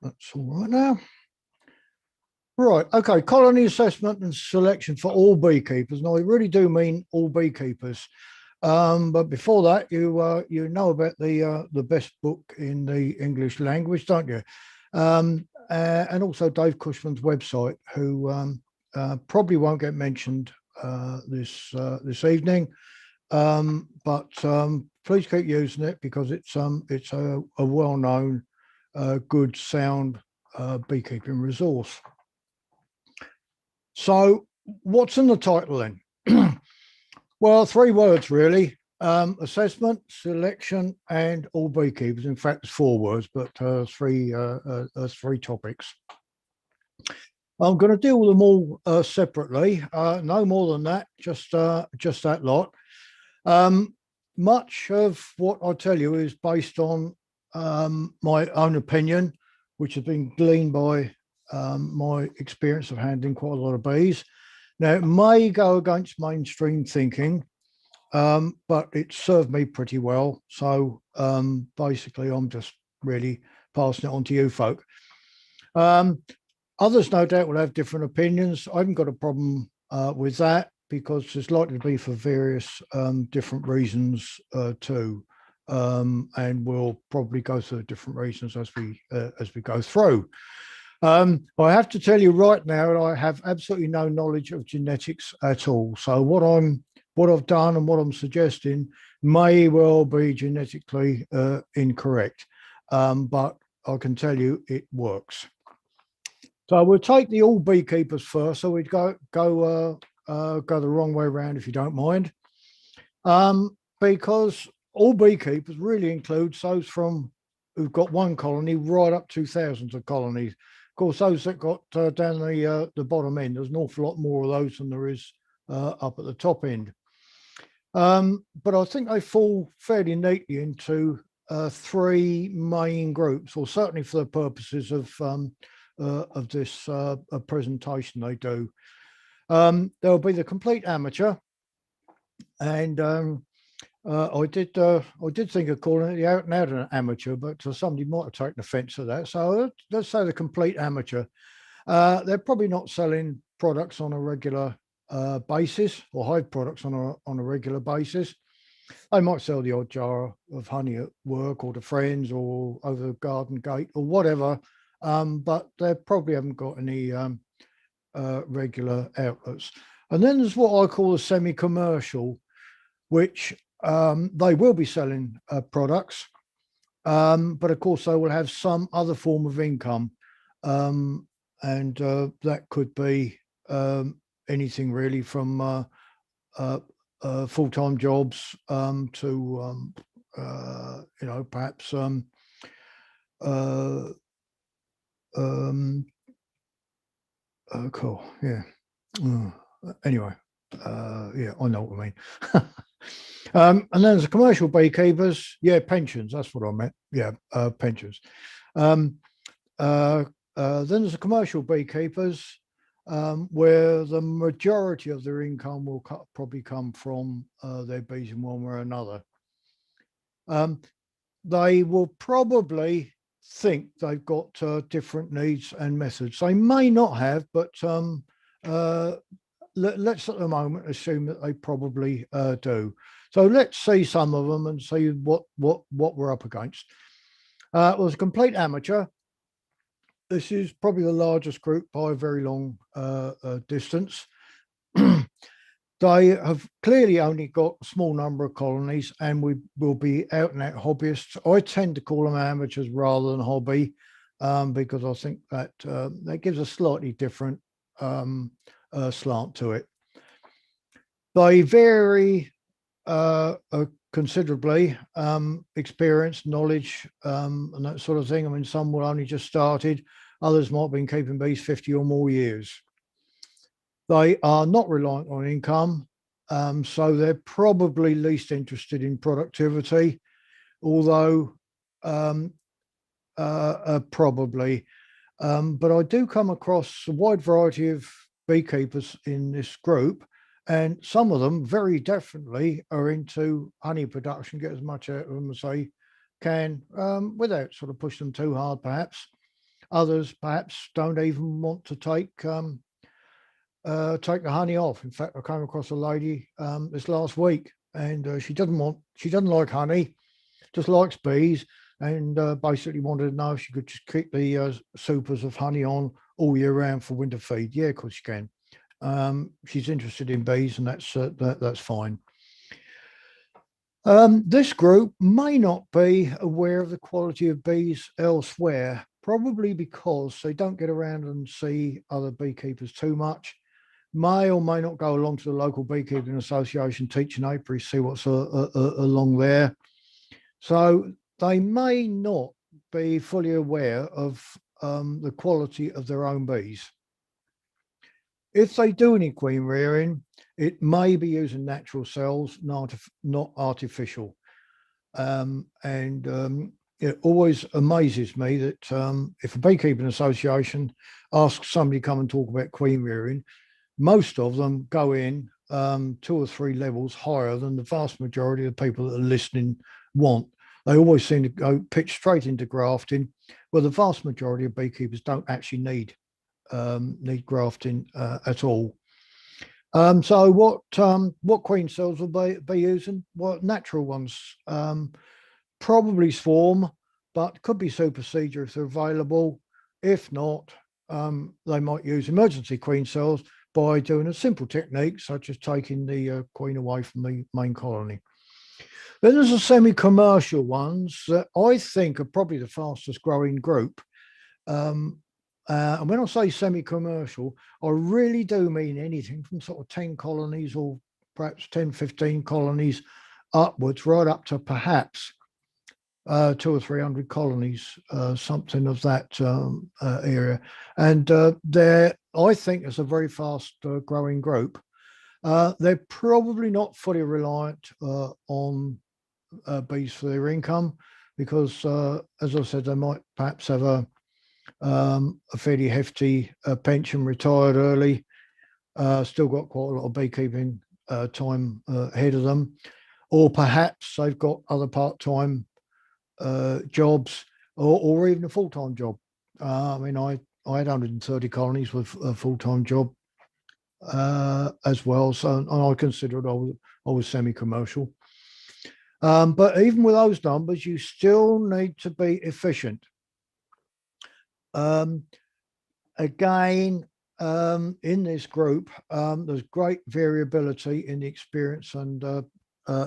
That's all right now. Right, okay, colony assessment and selection for all beekeepers. Now, I really do mean all beekeepers. But before that, you know about the best book in the English language, don't you? And also Dave Cushman's website, who probably won't get mentioned this evening. But please keep using it because it's a well-known, good, sound beekeeping resource. So what's in the title then? Well, 3 words really: assessment, selection, and all beekeepers. In fact, it's 4 words, but 3 topics. I'm going to deal with them all separately. No more than that. Just that lot. Much of what I tell you is based on my own opinion, which has been gleaned by my experience of handling quite a lot of bees. Now, it may go against mainstream thinking, but it served me pretty well. So basically, I'm just really passing it on to you folk. Others, no doubt, will have different opinions. I haven't got a problem with that because it's likely to be for various different reasons too. And we'll probably go through different reasons as we go through. I have to tell you right now that I have absolutely no knowledge of genetics at all. So what I've done and what I'm suggesting may well be genetically incorrect, but I can tell you it works. So we'll take the all beekeepers first. So we'd go the wrong way around if you don't mind, because all beekeepers really includes those who've got 1 colony right up to thousands of colonies. Of course, those that got down the bottom end, there's an awful lot more of those than there is up at the top end. But I think they fall fairly neatly into 3 main groups, or certainly for the purposes of this presentation they do. There'll be the complete amateur, and I did think of calling it the out and out amateur, but somebody might have taken offence to that. So let's say the complete amateur. They're probably not selling products on a regular basis, or hive products on a regular basis. They might sell the odd jar of honey at work or to friends or over the garden gate or whatever, but they probably haven't got any regular outlets. And then there's what I call a semi-commercial, which they will be selling products, but of course they will have some other form of income, and that could be anything really from full-time jobs to perhaps cool, yeah. Anyway, yeah, I know what I mean. And then there's the commercial beekeepers. Yeah, pensions. That's what I meant. Yeah, pensions. Then there's the commercial beekeepers, where the majority of their income will probably come from their bees in one way or another. They will probably think they've got different needs and methods. They may not have, but let's at the moment assume that they probably do. So let's see some of them and see what we're up against. It was a complete amateur. This is probably the largest group by a very long distance. They have clearly only got a small number of colonies, and we will be out and out hobbyists. I tend to call them amateurs rather than hobby, because I think that that gives a slightly different slant to it. They vary considerably, experience, knowledge, and that sort of thing. I mean, some will only just started, others might have been keeping bees 50 or more years. They are not reliant on income, so they're probably least interested in productivity, although probably. But I do come across a wide variety of beekeepers in this group, and some of them very definitely are into honey production, get as much out of them as they can, without sort of pushing them too hard, perhaps. Others perhaps don't even want to take the honey off. In fact, I came across a lady this last week, and she doesn't like honey, just likes bees, and basically wanted to know if she could just keep the supers of honey on all year round for winter feed. Yeah, of course she can. She's interested in bees, and that's fine. This group may not be aware of the quality of bees elsewhere, probably because they don't get around and see other beekeepers too much. May or may not go along to the local beekeeping association teaching apiaries, see what's along there. So they may not be fully aware of the quality of their own bees. If they do any queen rearing, it may be using natural cells, not artificial. It always amazes me that if a beekeeping association asks somebody to come and talk about queen rearing, most of them go in 2 or 3 levels higher than the vast majority of the people that are listening want. They always seem to go pitch straight into grafting, where the vast majority of beekeepers don't actually need grafting at all. So what queen cells will be using? Well, natural ones, probably swarm, but could be supersedure if they're available. If not, they might use emergency queen cells by doing a simple technique, such as taking the queen away from the main colony. Then there's the semi-commercial ones that I think are probably the fastest growing group. And when I say semi-commercial, I really do mean anything from sort of 10 colonies or perhaps 10, 15 colonies upwards, right up to perhaps 200 or 300 colonies, something of that area. And I think it's a very fast growing group. They're probably not fully reliant on bees for their income because, as I said, they might perhaps have a fairly hefty pension, retired early, still got quite a lot of beekeeping time ahead of them, or perhaps they've got other part-time jobs or even a full-time job. I mean, I had 130 colonies with a full-time job as well, so I considered I was semi-commercial. But even with those numbers, you still need to be efficient. Again, in this group, there's great variability in the experience and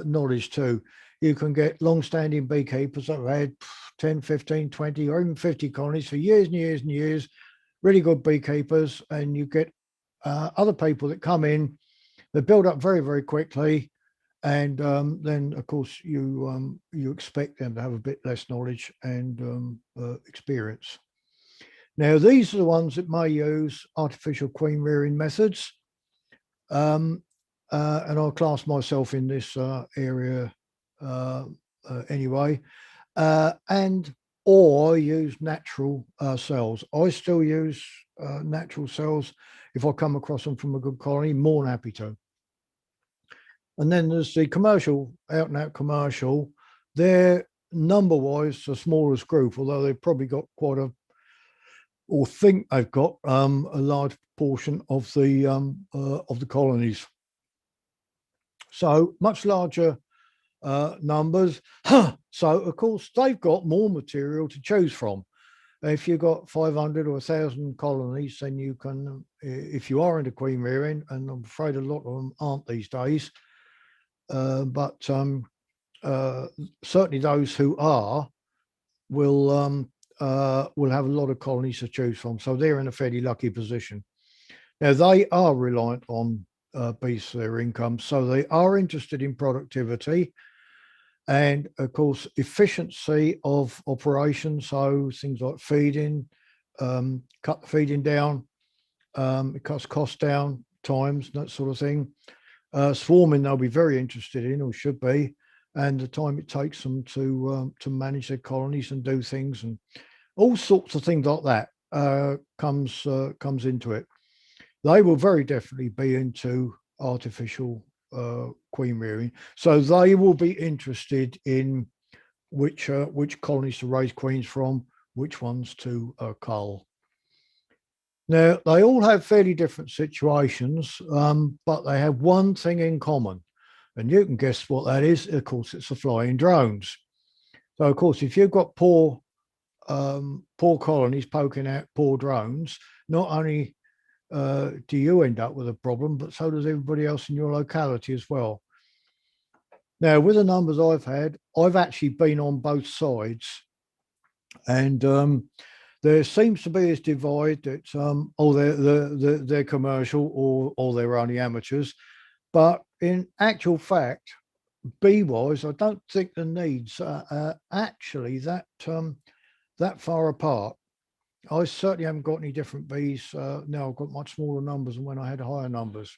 knowledge too. You can get long-standing beekeepers that have had 10, 15, 20, or even 50 colonies for years and years and years, really good beekeepers, and you get other people that come in, they build up very, very quickly, and then, of course, you expect them to have a bit less knowledge and experience. Now, these are the ones that may use artificial queen rearing methods, and I'll class myself in this area anyway, and or use natural cells. I still use natural cells if I come across them from a good colony, more than happy to. And then there's the commercial, out and out commercial. They're number-wise the smallest group, although they've probably got quite a, or think they've got a large portion of the colonies. So much larger numbers. So of course they've got more material to choose from. If you've got 500 or 1,000 colonies, then you can, if you are into queen rearing, and I'm afraid a lot of them aren't these days, but certainly those who are will have a lot of colonies to choose from. So they're in a fairly lucky position. Now they are reliant on bees for their income, so they are interested in productivity and, of course, efficiency of operation. So things like feeding, cut the feeding down, it cuts costs down, times, that sort of thing. Swarming they'll be very interested in, or should be, and the time it takes them to manage their colonies and do things and all sorts of things like that comes into it. They will very definitely be into artificial queen rearing, so they will be interested in which colonies to raise queens from, which ones to cull. Now, they all have fairly different situations, but they have one thing in common. And you can guess what that is. Of course, it's the flying drones. So, of course, if you've got poor colonies poking out poor drones, not only do you end up with a problem, but so does everybody else in your locality as well. Now, with the numbers I've had, I've actually been on both sides. And there seems to be this divide that they're commercial or they're only amateurs. But in actual fact, bee-wise, I don't think the needs are actually that far apart. I certainly haven't got any different bees now. I've got much smaller numbers than when I had higher numbers.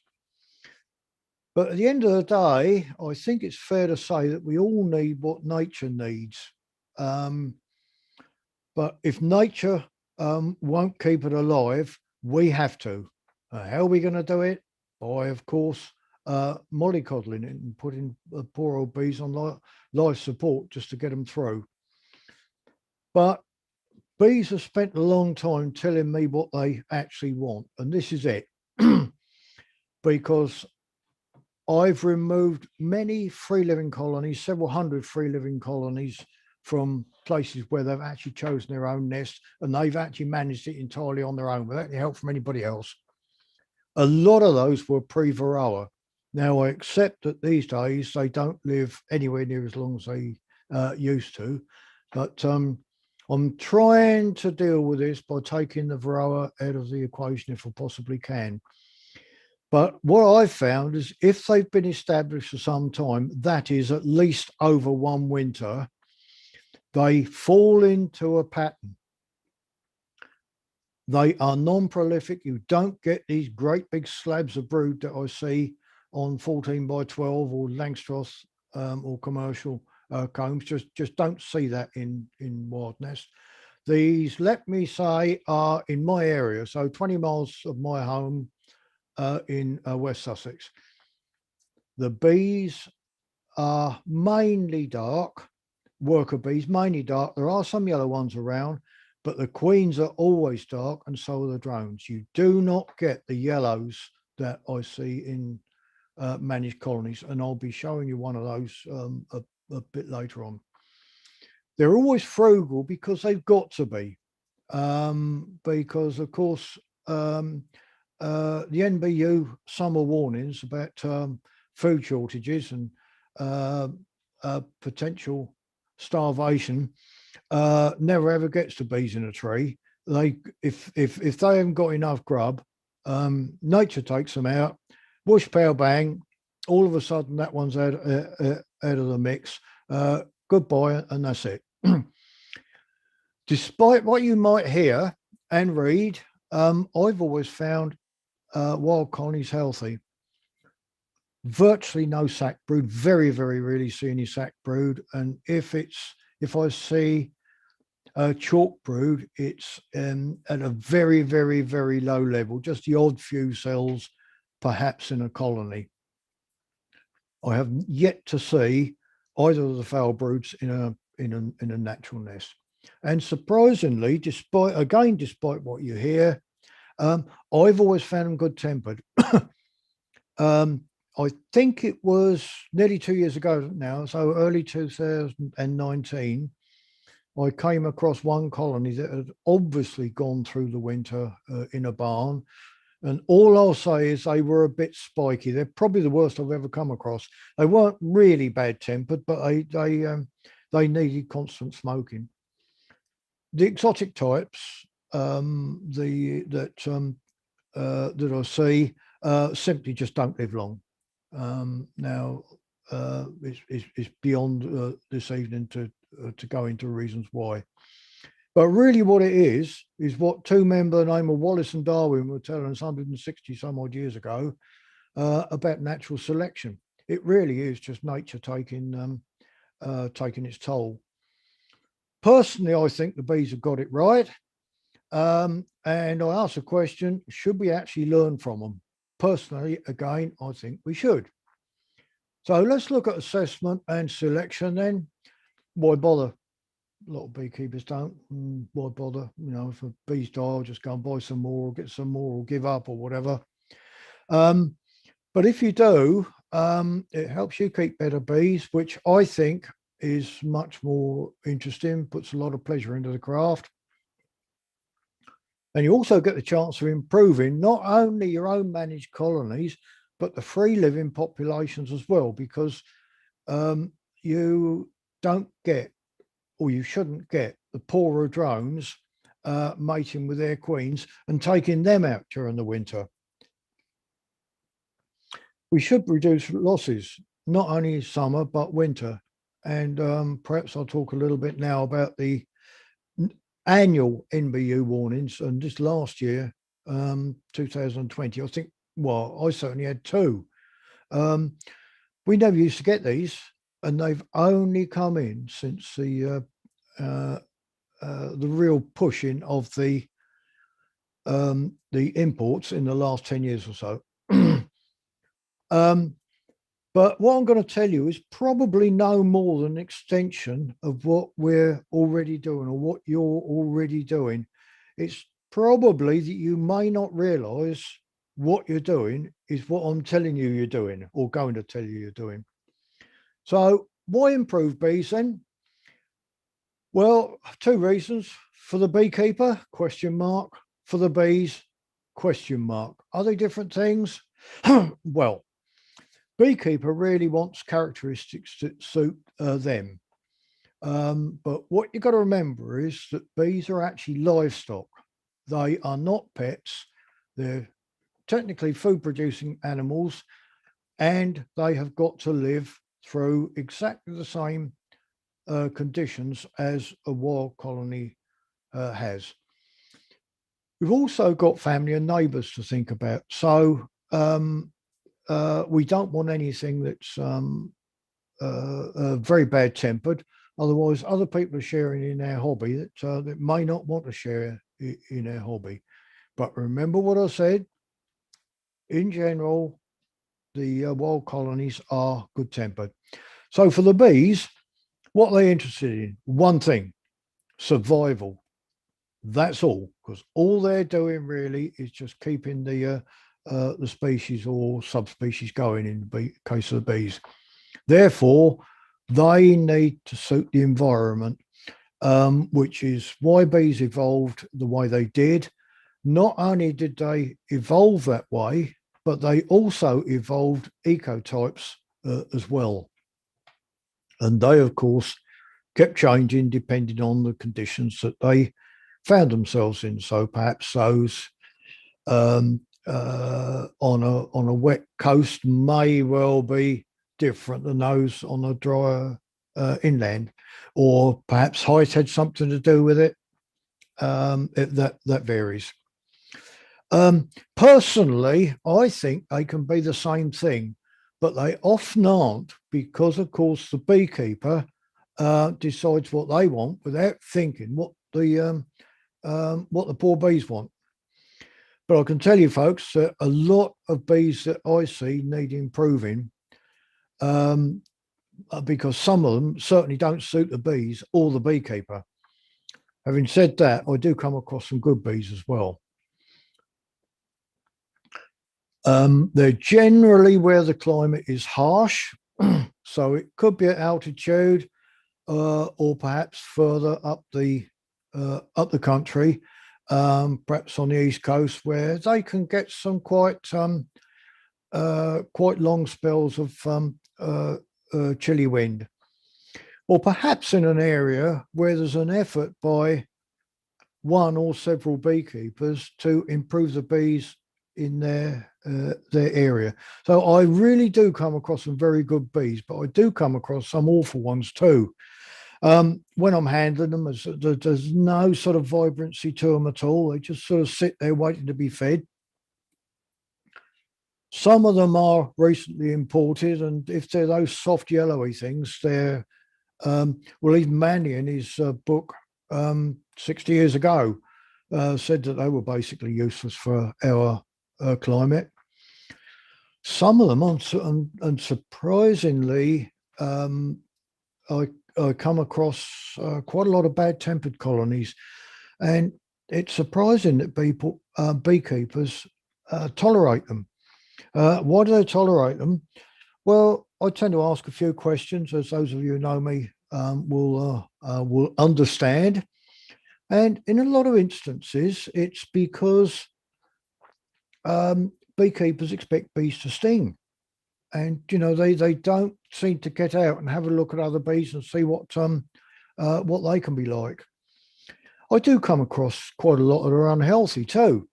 But at the end of the day, I think it's fair to say that we all need what nature needs. But if nature won't keep it alive, we have to. How are we going to do it? By, of course, mollycoddling it and putting poor old bees on life support just to get them through. But bees have spent a long time telling me what they actually want, and this is it. Because I've removed many free-living colonies, several hundred free-living colonies from places where they've actually chosen their own nest, and they've actually managed it entirely on their own without any help from anybody else. A lot of those were pre-Varroa. Now, I accept that these days they don't live anywhere near as long as they used to, but I'm trying to deal with this by taking the Varroa out of the equation if I possibly can. But what I've found is if they've been established for some time, that is at least over one winter, they fall into a pattern. They are non-prolific. You don't get these great big slabs of brood that I see on 14 by 12 or Langstroth or commercial combs. Just don't see that in wild nest. These, let me say, are in my area, so 20 miles of my home in West Sussex. The bees are mainly dark, worker bees, mainly dark. There are some yellow ones around, but the queens are always dark, and so are the drones. You do not get the yellows that I see in managed colonies, and I'll be showing you one of those a bit later on. They're always frugal because they've got to be, because of course the NBU summer warnings about food shortages and potential starvation never ever gets to bees in a tree. If they haven't got enough grub, nature takes them out. Whoosh, pow, bang! All of a sudden, that one's out of the mix. Goodbye, and that's it. Despite what you might hear and read, I've always found wild colonies healthy. Virtually no sac brood. Very, very rarely see any sac brood. And if I see a chalk brood, it's at a very, very, very low level. Just the odd few cells, perhaps in a colony. I have yet to see either of the fowl broods in a natural nest. And surprisingly, despite what you hear, I've always found them good-tempered. I think it was nearly 2 years ago now, so early 2019, I came across one colony that had obviously gone through the winter in a barn. And all I'll say is they were a bit spiky. They're probably the worst I've ever come across. They weren't really bad-tempered, but they needed constant smoking. The exotic types that I see simply just don't live long. Now, it's beyond this evening to go into reasons why. But really what it is what two men by the name of Wallace and Darwin were telling us 160 some odd years ago about natural selection. It really is just nature taking its toll. Personally, I think the bees have got it right. And I ask the question, should we actually learn from them? Personally, again, I think we should. So let's look at assessment and selection then. Why bother? A lot of beekeepers don't. Why bother? You know, if a bees die, I'll just go and buy some more or get some more or give up or whatever. Um, but if you do, it helps you keep better bees, which I think is much more interesting, puts a lot of pleasure into the craft. And you also get the chance of improving not only your own managed colonies, but the free living populations as well, because you don't get, or you shouldn't get, the poorer drones mating with their queens and taking them out during the winter. We should reduce losses, not only summer, but winter. And perhaps I'll talk a little bit now about the annual NBU warnings. And this last year, 2020, I think, well, I certainly had two. We never used to get these, and they've only come in since the real pushing of the imports in the last 10 years or so. But what I'm going to tell you is probably no more than an extension of what we're already doing or what you're already doing. It's probably that you may not realize what you're doing is what I'm telling you you're doing or going to tell you you're doing. So why improve bees then? Well, two reasons. For the beekeeper, question mark. For the bees, question mark. Are they different things? Well, beekeeper really wants characteristics that suit them. But what you've got to remember is that bees are actually livestock. They are not pets. They're technically food producing animals, and they have got to live through exactly the same conditions as a wild colony has. We've also got family and neighbours to think about. So we don't want anything that's very bad tempered. Otherwise, other people are sharing in our hobby that may not want to share in our hobby. But remember what I said. In general, the wild colonies are good tempered. So for the bees, what are they interested in? One thing, survival. That's all, because all they're doing really is just keeping the species or subspecies going in the case of the bees. Therefore, they need to suit the environment, which is why bees evolved the way they did. Not only did they evolve that way, but they also evolved ecotypes as well. And they, of course, kept changing depending on the conditions that they found themselves in. So perhaps those on a wet coast may well be different than those on a drier inland, or perhaps height had something to do with it. That varies. Personally, I think they can be the same thing, but they often aren't because, of course, the beekeeper decides what they want without thinking what the poor bees want. But I can tell you, folks, that a lot of bees that I see need improving because some of them certainly don't suit the bees or the beekeeper. Having said that, I do come across some good bees as well. They're generally where the climate is harsh, so it could be at altitude or perhaps further up the country, perhaps on the east coast, where they can get some quite long spells of chilly wind, or perhaps in an area where there's an effort by one or several beekeepers to improve the bees in their area. So I really do come across some very good bees, but I do come across some awful ones too. When I'm handling them, there's no sort of vibrancy to them at all. They just sort of sit there waiting to be fed. Some of them are recently imported, and if they're those soft yellowy things, they're well, even Manny in his book 60 years ago said that they were basically useless for our climate. Some of them, and surprisingly, I come across quite a lot of bad-tempered colonies, and it's surprising that beekeepers tolerate them. Why do they tolerate them? Well, I tend to ask a few questions, as those of you who know me will understand. And in a lot of instances, it's because beekeepers expect bees to sting, and they don't seem to get out and have a look at other bees and see what they can be like. I do come across quite a lot that are unhealthy too,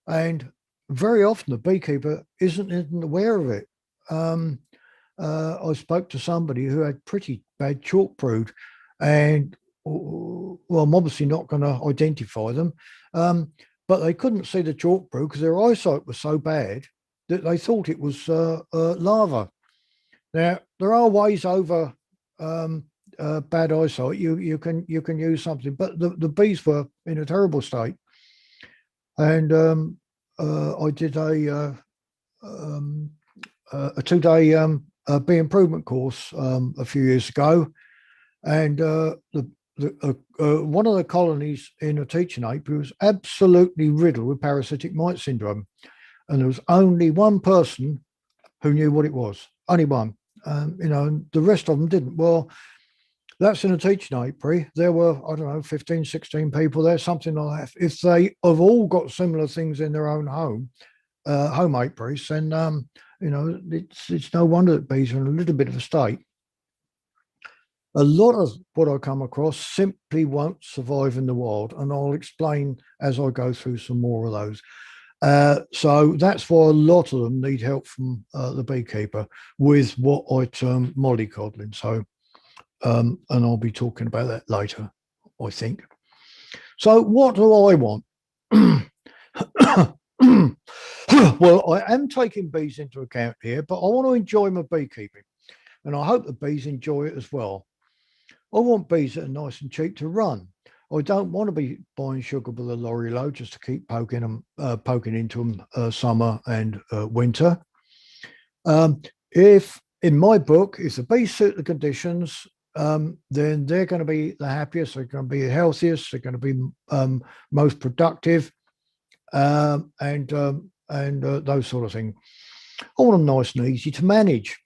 and very often the beekeeper isn't aware of it. I spoke to somebody who had pretty bad chalk brood, and well, I'm obviously not going to identify them, but they couldn't see the chalk brood because their eyesight was so bad that they thought it was larva. Now there are ways over bad eyesight. You can use something, but the bees were in a terrible state, and I did a 2-day bee improvement course a few years ago, and one of the colonies in a teaching apiary was absolutely riddled with parasitic mite syndrome, and there was only one person who knew what it was, only one. And the rest of them didn't. Well, that's in a teaching apiary. There were, I don't know, 15, 16 people there, something like that. If they have all got similar things in their own home apiaries, then it's no wonder that bees are in a little bit of a state. A lot of what I come across simply won't survive in the wild, and I'll explain as I go through some more of those. So that's why a lot of them need help from the beekeeper with what I term mollycoddling. So, and I'll be talking about that later, I think. So what do I want? Well, I am taking bees into account here, but I want to enjoy my beekeeping, and I hope the bees enjoy it as well. I want bees that are nice and cheap to run. I don't want to be buying sugar with a lorry load just to keep poking into them summer and winter. If in my book, if the bees suit the conditions, then they're going to be the happiest. They're going to be the healthiest. They're going to be most productive, and those sort of things. I want them nice and easy to manage.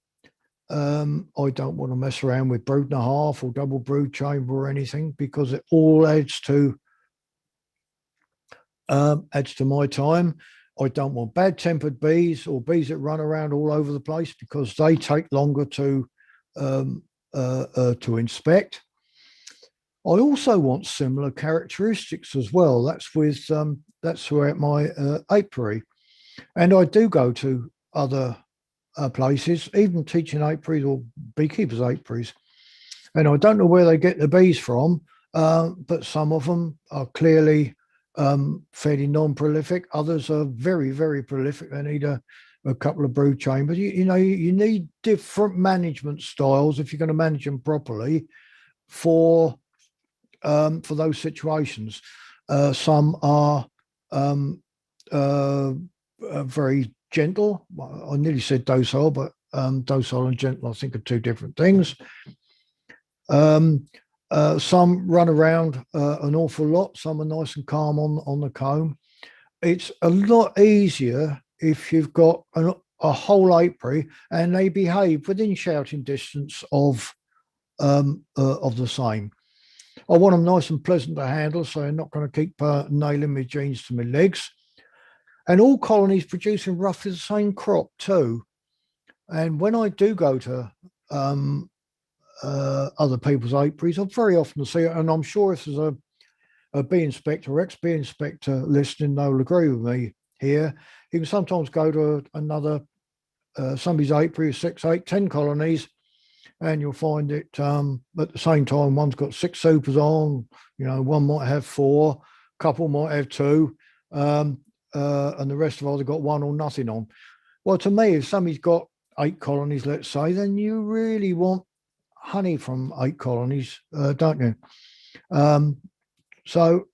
I don't want to mess around with brood and a half or double brood chamber or anything, because it all adds to my time. I don't want bad-tempered bees or bees that run around all over the place, because they take longer to inspect. I also want similar characteristics as well. That's throughout my apiary, and I do go to other places, even teaching apiaries or beekeepers' apiaries, and I don't know where they get the bees from, but some of them are clearly fairly non-prolific. Others are very, very prolific. They need a couple of brood chambers. You need different management styles if you're going to manage them properly for those situations. Some are very gentle. I nearly said docile, but docile and gentle, I think, are two different things. Some run around an awful lot. Some are nice and calm on the comb. It's a lot easier if you've got a whole apiary and they behave within shouting distance of the same. I want them nice and pleasant to handle, so they're not going to keep nailing my jeans to my legs. And all colonies producing roughly the same crop too. And when I do go to other people's apiaries, I very often see it, and I'm sure if there's a bee inspector or ex-bee inspector listening, they'll agree with me here. You can sometimes go to another somebody's apiary, 6, 8, 10 colonies, and you'll find it at the same time, one's got 6 supers on, one might have 4, a couple might have 2, and the rest have either got 1 or nothing on. Well, to me, if somebody's got 8 colonies, let's say, then you really want honey from 8 colonies, don't you? So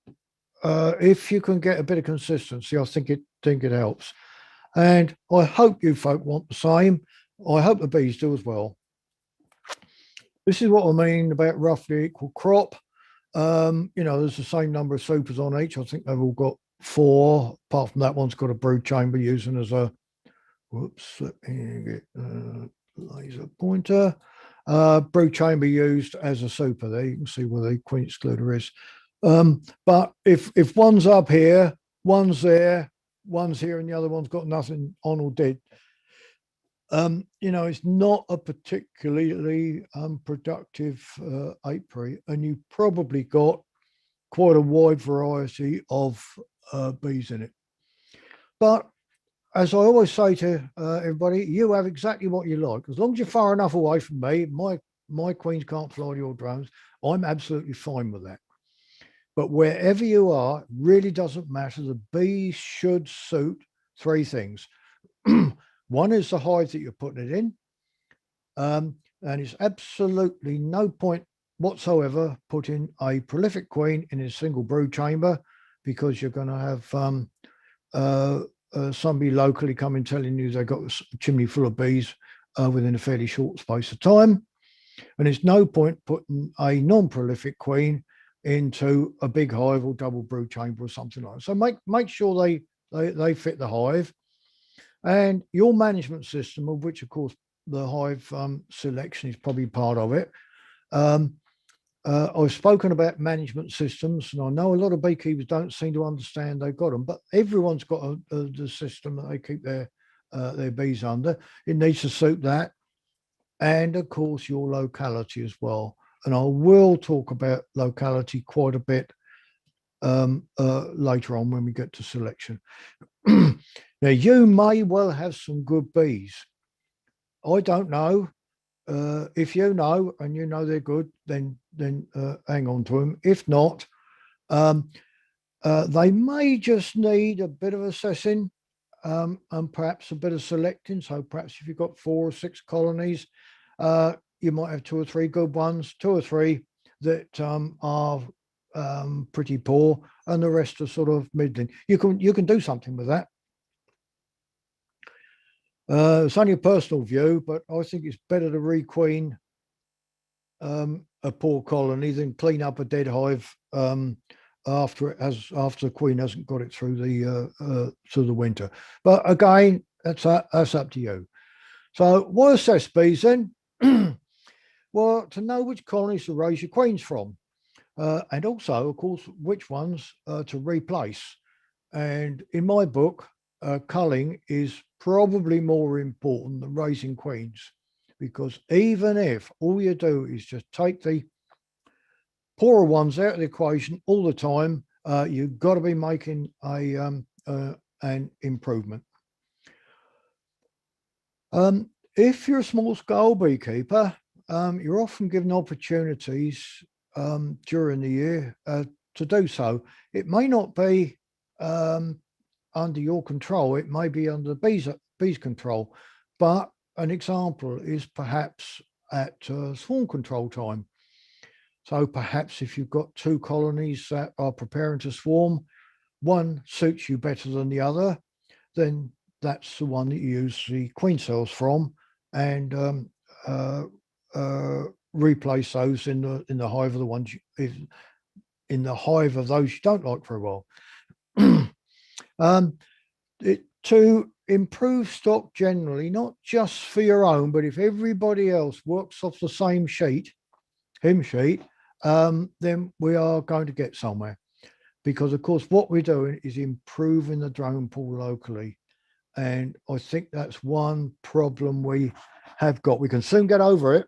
if you can get a bit of consistency, I think it helps. And I hope you folk want the same. I hope the bees do as well. This is what I mean about roughly equal crop. There's the same number of supers on each. I think they've all got four, apart from that one's got a brood chamber using as a, whoops, let me get a laser pointer. Brood chamber used as a super there. You can see where the queen excluder is. But if one's up here, one's there, one's here, and the other one's got nothing on or dead, it's not a particularly productive apiary, and you've probably got quite a wide variety of bees in it. But as I always say to everybody, you have exactly what you like. As long as you're far enough away from me, my queens can't fly your drones. I'm absolutely fine with that. But wherever you are, it really doesn't matter. The bees should suit three things. One is the hive that you're putting it in. And it's absolutely no point whatsoever putting a prolific queen in a single brood chamber, because you're going to have somebody locally coming telling you they've got a chimney full of bees within a fairly short space of time. And there's no point putting a non-prolific queen into a big hive or double brood chamber or something like that. So make sure they fit the hive. And your management system, of which, of course, the hive selection is probably part of it. I've spoken about management systems, and I know a lot of beekeepers don't seem to understand they've got them, but everyone's got the system that they keep their bees under. It needs to suit that. And, of course, your locality as well. And I will talk about locality quite a bit later on when we get to selection. Now, you may well have some good bees. I don't know. If you know and you know they're good, then hang on to them. If not, they may just need a bit of assessing and perhaps a bit of selecting. So perhaps if you've got 4 or 6 colonies, you might have 2 or 3 good ones, 2 or 3 that are pretty poor, and the rest are sort of middling. You can do something with that. It's only a personal view, but I think it's better to requeen a poor colony than clean up a dead hive after the queen hasn't got it through the winter. But again, that's up to you. So why assess bees then? Well, to know which colonies to raise your queens from, and also, of course, which ones to replace. And in my book, culling is probably more important than raising queens, because even if all you do is just take the poorer ones out of the equation all the time, you've got to be making an improvement. If you're a small scale beekeeper, you're often given opportunities during the year to do so. It may not be under your control, it may be under the bees control, but an example is perhaps at swarm control time. So perhaps if you've got 2 colonies that are preparing to swarm, one suits you better than the other, then that's the one that you use the queen cells from, and replace those in the hive of the ones in the hive of those you don't like very well. To improve stock generally, not just for your own, but if everybody else works off the same hymn sheet, then we are going to get somewhere. Because, of course, what we're doing is improving the drone pool locally. And I think that's one problem we have got. We can soon get over it,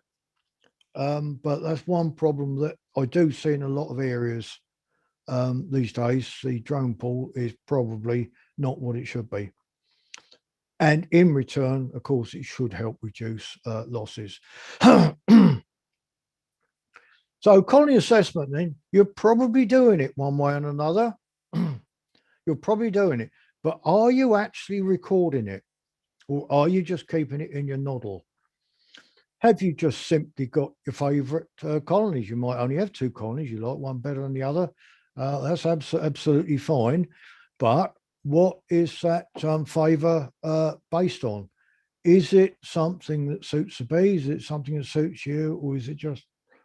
but that's one problem that I do see in a lot of areas these days. The drone pool is probably not what it should be. And in return, of course, it should help reduce losses. So colony assessment, then, you're probably doing it one way and another. You're probably doing it, but are you actually recording it? Or are you just keeping it in your noddle? Have you just simply got your favourite colonies? You might only have 2 colonies. You like one better than the other. That's absolutely fine. But what is that favour based on? is it something that suits the bees? Is it something that suits you, or is it just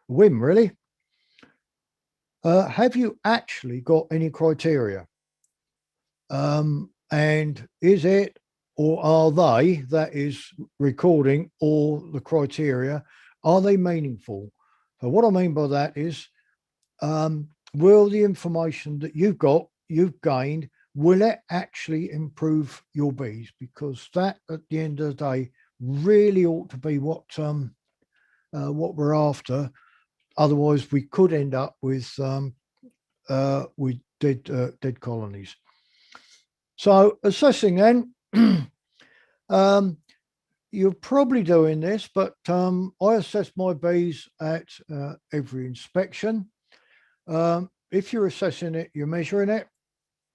a whim, really? Have you actually got any criteria? And is it, or are they, that is recording all the criteria, are they meaningful? So what I mean by that is, will the information that you've gained, will it actually improve your bees? Because that, at the end of the day, really ought to be what we're after. Otherwise, we could end up with dead colonies. So assessing then, you're probably doing this, but I assess my bees at every inspection. If you're assessing it, you're measuring it.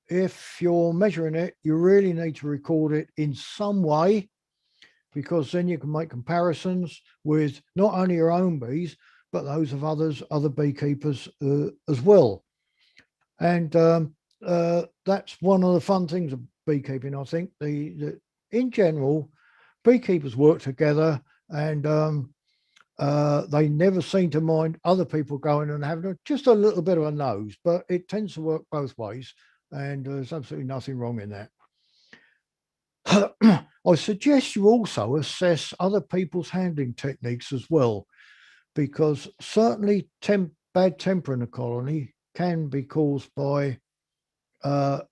If you're measuring it, you really need to record it in some way, because then you can make comparisons with not only your own bees, but those of other beekeepers as well. And that's one of the fun things of beekeeping. I think in general, beekeepers work together, and they never seem to mind other people going and having just a little bit of a nose, but it tends to work both ways, and there's absolutely nothing wrong in that. I suggest you also assess other people's handling techniques as well, because certainly bad temper in a colony can be caused by a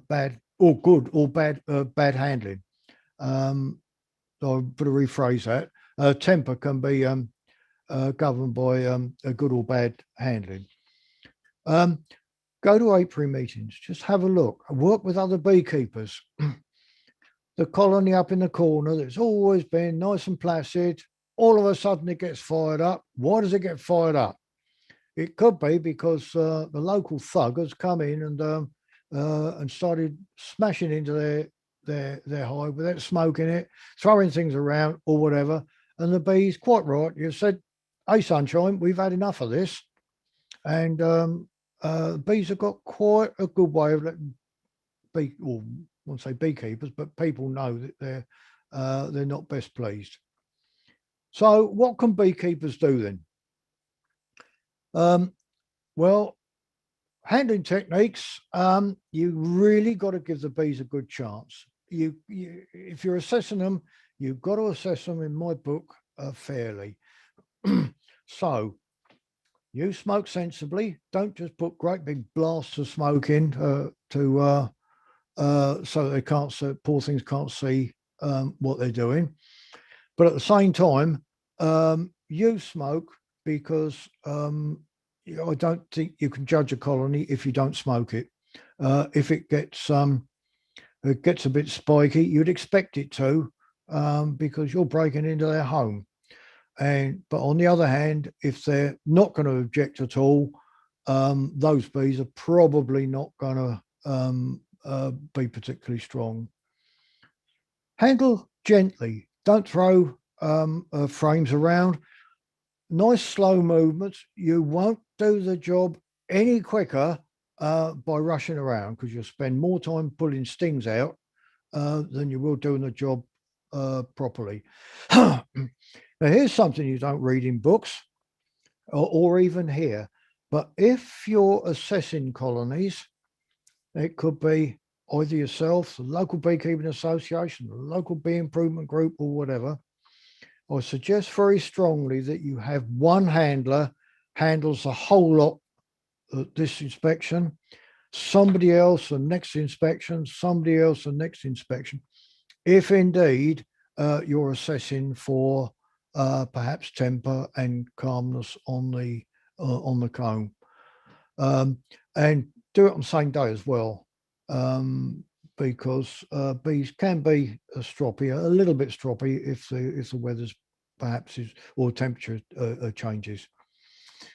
bad or good or bad handling. I'll rephrase that. Temper can be governed by a good or bad handling. Go to apiary meetings, just have a look, work with other beekeepers. The colony up in the corner that's always been nice and placid, all of a sudden it gets fired up. Why does it get fired up? It could be because the local thug has come in and started smashing into their hive without smoking it, throwing things around or whatever. And the bees, quite right, you said, "Hey, sunshine, we've had enough of this." And bees have got quite a good way of letting or I won't say beekeepers, but people know that they're not best pleased. So what can beekeepers do then? Well, handling techniques, you really got to give the bees a good chance. If you're assessing them, you've got to assess them, in my book, fairly. So you smoke sensibly. Don't just put great big blasts of smoke in so they can't see, poor things can't see what they're doing. But at the same time, use smoke, because I don't think you can judge a colony if you don't smoke it. If it gets a bit spiky, you'd expect it to, because you're breaking into their home. But on the other hand, if they're not going to object at all, those bees are probably not going to be particularly strong. Handle gently. Don't throw frames around. Nice slow movements. You won't do the job any quicker by rushing around, because you'll spend more time pulling stings out than you will doing the job properly. Now, here's something you don't read in books or even hear, but if you're assessing colonies, it could be either yourself, the local beekeeping association, the local bee improvement group, or whatever. I suggest very strongly that you have one handler handles the whole lot at this inspection, somebody else the next inspection, somebody else the next inspection, if indeed you're assessing for perhaps temper and calmness on the comb, and do it on the same day as well, because bees can be stroppy, a little bit stroppy, if the weather's perhaps or temperature changes.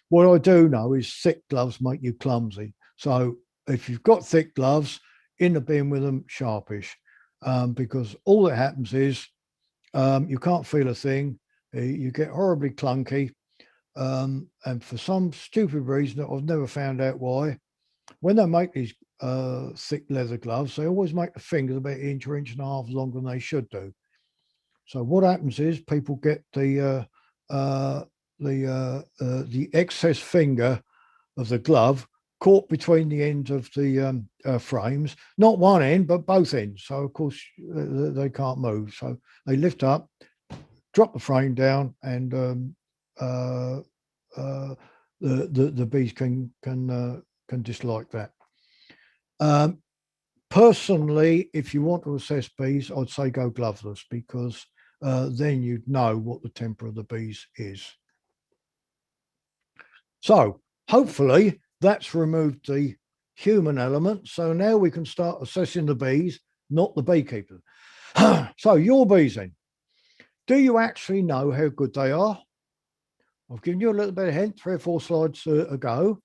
What I do know is thick gloves make you clumsy. So if you've got thick gloves, in the bin with them sharpish, because all that happens is you can't feel a thing. You get horribly clunky. And for some stupid reason that I've never found out why, when they make these thick leather gloves, they always make the fingers about an inch or inch and a half longer than they should do. So what happens is people get the excess finger of the glove caught between the ends of the frames, not one end, but both ends. So, of course, they can't move. So they lift up, drop the frame down, and the bees can dislike that. Personally, if you want to assess bees, I'd say go gloveless, because then you'd know what the temper of the bees is. So hopefully that's removed the human element. So now we can start assessing the bees, not the beekeeper. So your bees then, do you actually know how good they are? I've given you a little bit of hint 3 or 4 slides ago,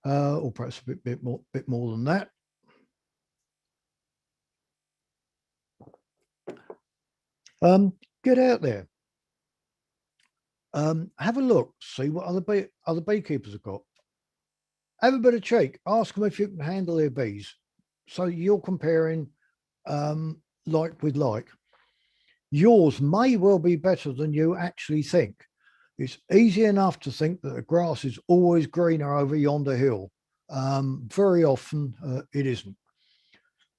or perhaps a bit more than that. Get out there. Have a look, see what other beekeepers have got. Have a bit of cheek. Ask them if you can handle their bees. So you're comparing like with like. Yours may well be better than you actually think. It's easy enough to think that the grass is always greener over yonder hill. Very often it isn't.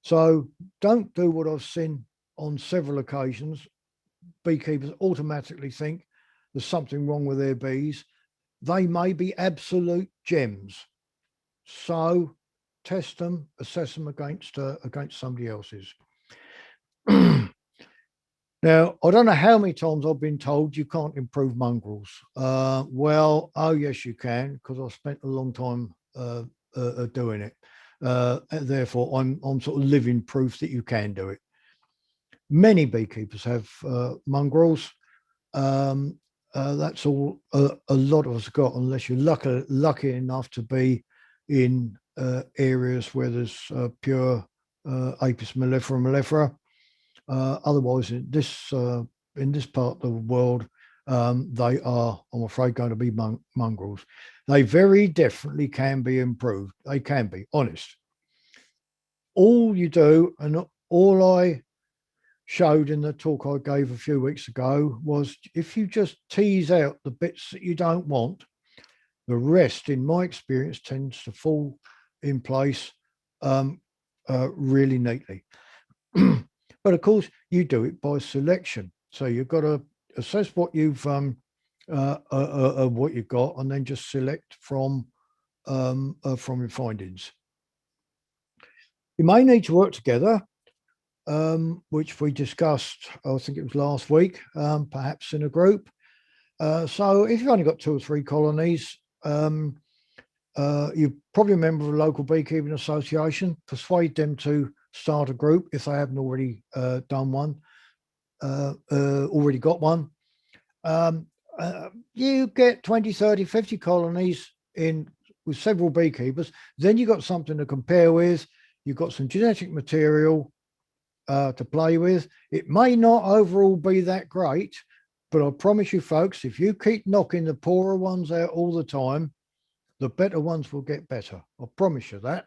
So don't do what I've seen on several occasions. Beekeepers automatically think there's something wrong with their bees. They may be absolute gems. So test them, assess them against somebody else's. Now, I don't know how many times I've been told you can't improve mongrels. Well, oh yes, you can, because I've spent a long time doing it. Therefore, I'm sort of living proof that you can do it. Many beekeepers have mongrels. That's all a lot of us got, unless you're lucky enough to be in areas where there's pure Apis mellifera. Otherwise, in this part of the world, they are, I'm afraid, going to be mongrels. They very definitely can be improved. They can be, honest. All you do, and all I showed in the talk I gave a few weeks ago, was if you just tease out the bits that you don't want, the rest, in my experience, tends to fall in place really neatly. But of course, you do it by selection. So you've got to assess what you've got, and then just select from your findings. You may need to work together, which we discussed, I think it was last week, perhaps in a group. So if you've only got 2 or 3 colonies, you're probably a member of a local beekeeping association. Persuade them to start a group if they haven't already done one, already got one. You get 20, 30, 50 colonies in with several beekeepers. Then you've got something to compare with. You've got some genetic material to play with. It may not overall be that great, but I promise you, folks, if you keep knocking the poorer ones out all the time, the better ones will get better. I promise you that.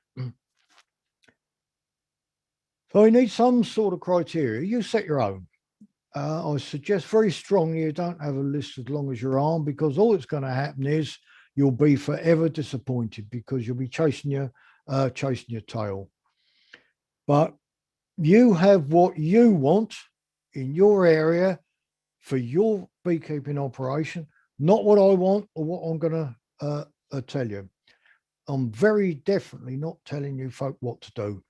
So you need some sort of criteria. You set your own. I suggest very strongly you don't have a list as long as your arm, because all that's going to happen is you'll be forever disappointed, because you'll be chasing your tail. But you have what you want in your area for your beekeeping operation, not what I want or what I'm going to tell you. I'm very definitely not telling you folk what to do.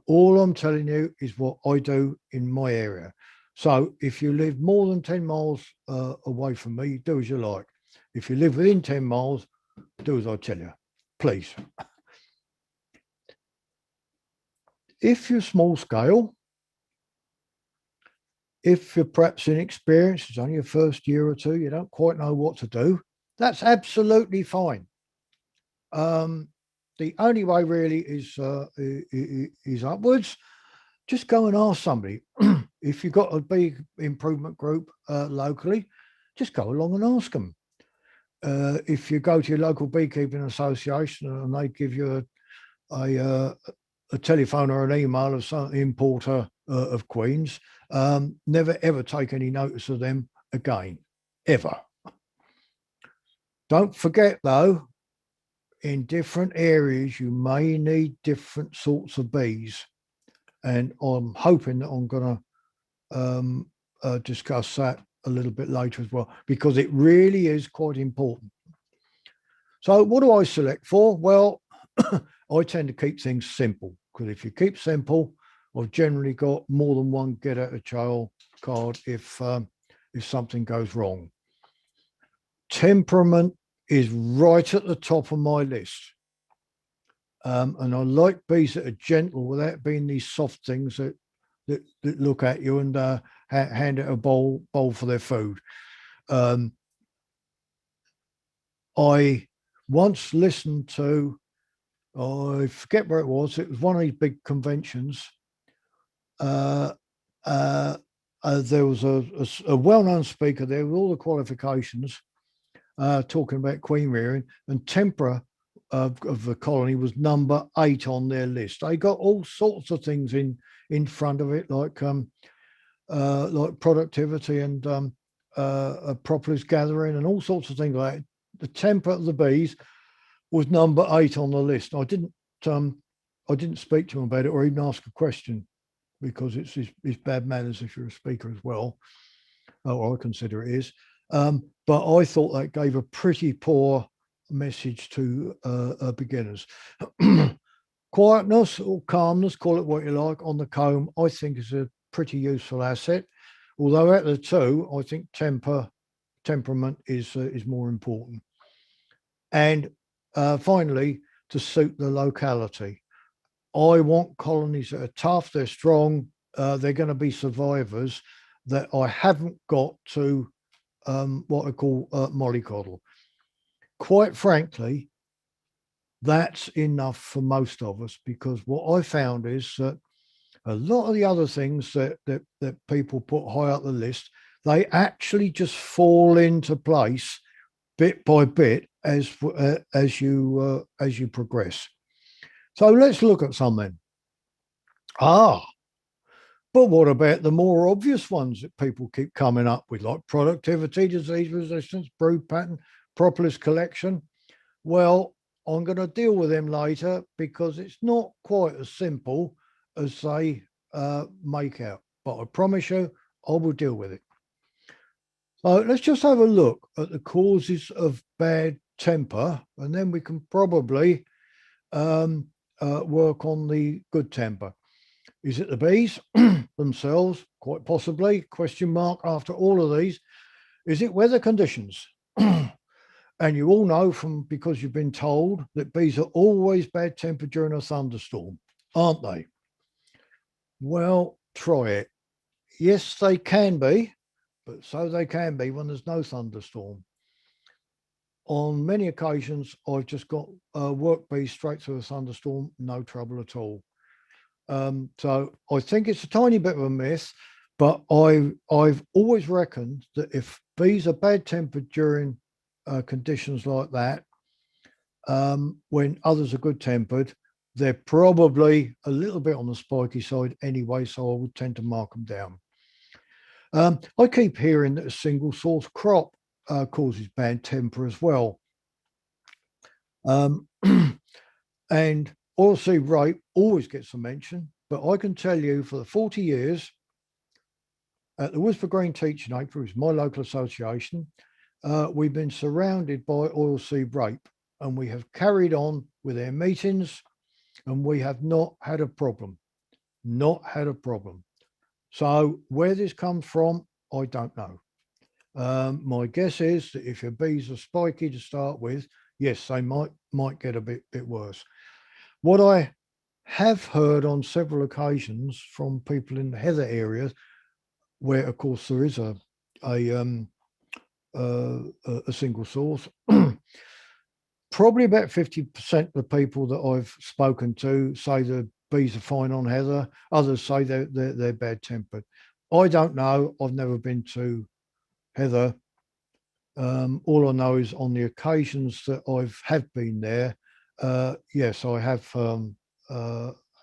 All I'm telling you is what I do in my area. So if you live more than 10 miles away from me, do as you like. If you live within 10 miles, do as I tell you, please. If you're small scale, if you're perhaps inexperienced, it's only your first year or 2, you don't quite know what to do, that's absolutely fine. The only way really is upwards. Just go and ask somebody. If you've got a big improvement group locally, just go along and ask them. If you go to your local beekeeping association and they give you a telephone or an email of some importer of queens, Never ever take any notice of them again, ever. Don't forget though, in different areas, you may need different sorts of bees. And I'm hoping that I'm going to discuss that a little bit later as well, because it really is quite important. So what do I select for? Well, I tend to keep things simple, because if you keep simple, I've generally got more than one get out of jail card if something goes wrong. Temperament is right at the top of my list. And I like bees that are gentle without being these soft things that look at you and hand out a bowl for their food. I once listened to, I forget where it was. It was one of these big conventions. There was a well-known speaker there with all the qualifications, talking about queen rearing, and temper of the colony was number 8 on their list. They got all sorts of things in front of it, like productivity and propolis gathering and all sorts of things like that. The temper of the bees was number 8 on the list. I didn't speak to him about it or even ask a question, because it's bad manners if you're a speaker as well, or I consider it is. But I thought that gave a pretty poor message to beginners. Quietness or calmness, call it what you like, on the comb, I think is a pretty useful asset. Although out of the two, I think temperament is more important. And finally, to suit the locality. I want colonies that are tough, they're strong, they're going to be survivors, that I haven't got to what I call mollycoddle. Quite frankly, that's enough for most of us, because what I found is that a lot of the other things that people put high up the list, they actually just fall into place bit by bit as you progress. So let's look at some then. But what about the more obvious ones that people keep coming up with, like productivity, disease resistance, brood pattern, propolis collection? Well, I'm going to deal with them later, because it's not quite as simple as they make out. But I promise you, I will deal with it. So let's just have a look at the causes of bad temper, and then we can probably work on the good temper. Is it the bees themselves? Quite possibly. Question mark after all of these. Is it weather conditions? And you all know, because you've been told, that bees are always bad tempered during a thunderstorm, aren't they? Well, try it. Yes, they can be, but so they can be when there's no thunderstorm. On many occasions, I've just got work bees straight through a thunderstorm, no trouble at all. So I think it's a tiny bit of a myth, but I've always reckoned that if bees are bad tempered during conditions like that, when others are good tempered, they're probably a little bit on the spiky side anyway, so I would tend to mark them down. I keep hearing that a single source crop causes bad temper as well. And oilseed rape always gets a mention, but I can tell you, for the 40 years at the Whisper Green Teaching Aid, which is my local association, we've been surrounded by oilseed rape, and we have carried on with our meetings, and we have not had a problem. Not had a problem. So where this comes from, I don't know. My guess is that if your bees are spiky to start with, yes, they might get a bit worse. What I have heard on several occasions from people in the heather areas, where of course there is a single source, probably about 50% of the people that I've spoken to say the bees are fine on heather. Others say they're bad tempered. I don't know. I've never been to heather. All I know is on the occasions that have been there, yes, I have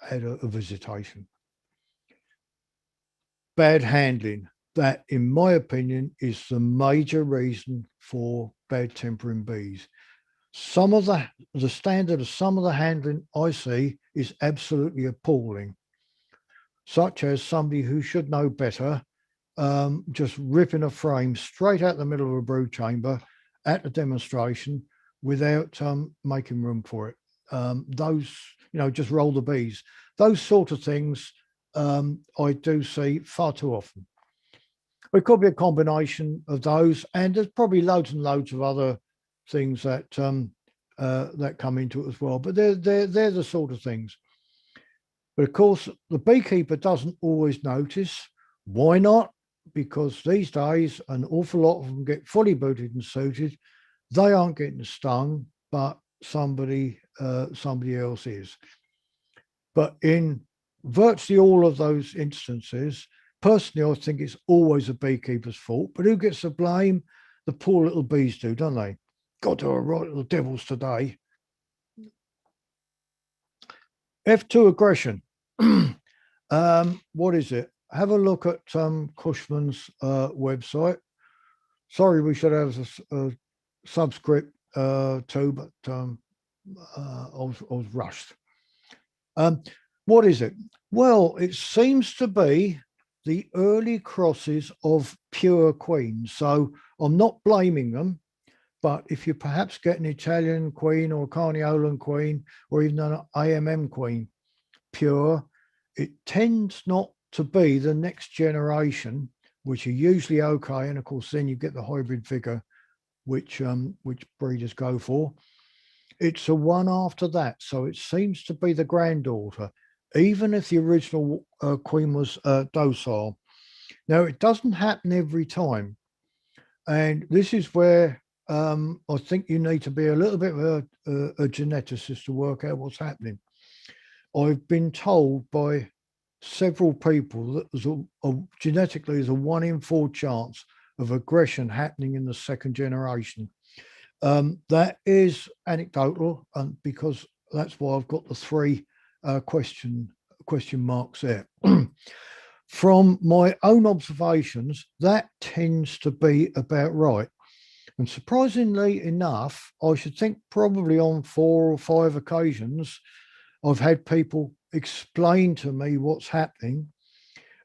had a visitation. bad handling. That, in my opinion, is the major reason for bad tempering bees. Some of the standard of some of the handling I see is absolutely appalling, such as somebody who should know better, just ripping a frame straight out the middle of a brood chamber at the demonstration without making room for it. Those, just roll the bees. Those sort of things I do see far too often. It could be a combination of those, and there's probably loads and loads of other things that that come into it as well. But they're the sort of things. But of course, the beekeeper doesn't always notice. Why not? Because these days, an awful lot of them get fully booted and suited. They aren't getting stung, but somebody else is. But in virtually all of those instances, personally, I think it's always a beekeeper's fault. But who gets the blame? The poor little bees do, don't they? God, they're right little devils today. F2 aggression. What is it? Have a look at Cushman's website. Sorry, we should have a subscript too, but I was rushed. What is it? Well, it seems to be the early crosses of pure queens. So I'm not blaming them, but if you perhaps get an Italian queen or a Carniolan queen or even an AMM queen pure, it tends not to be the next generation, which are usually okay. And of course, then you get the hybrid figure, which breeders go for. It's a one after that. So it seems to be the granddaughter, even if the original queen was docile. Now, it doesn't happen every time. And this is where I think you need to be a little bit of a geneticist to work out what's happening. I've been told by several people that genetically there's a 1 in 4 chance of aggression happening in the second generation. That is anecdotal, because that's why I've got the 3 question marks there. From my own observations, that tends to be about right. And surprisingly enough, I should think probably on 4 or 5 occasions, I've had people explain to me what's happening,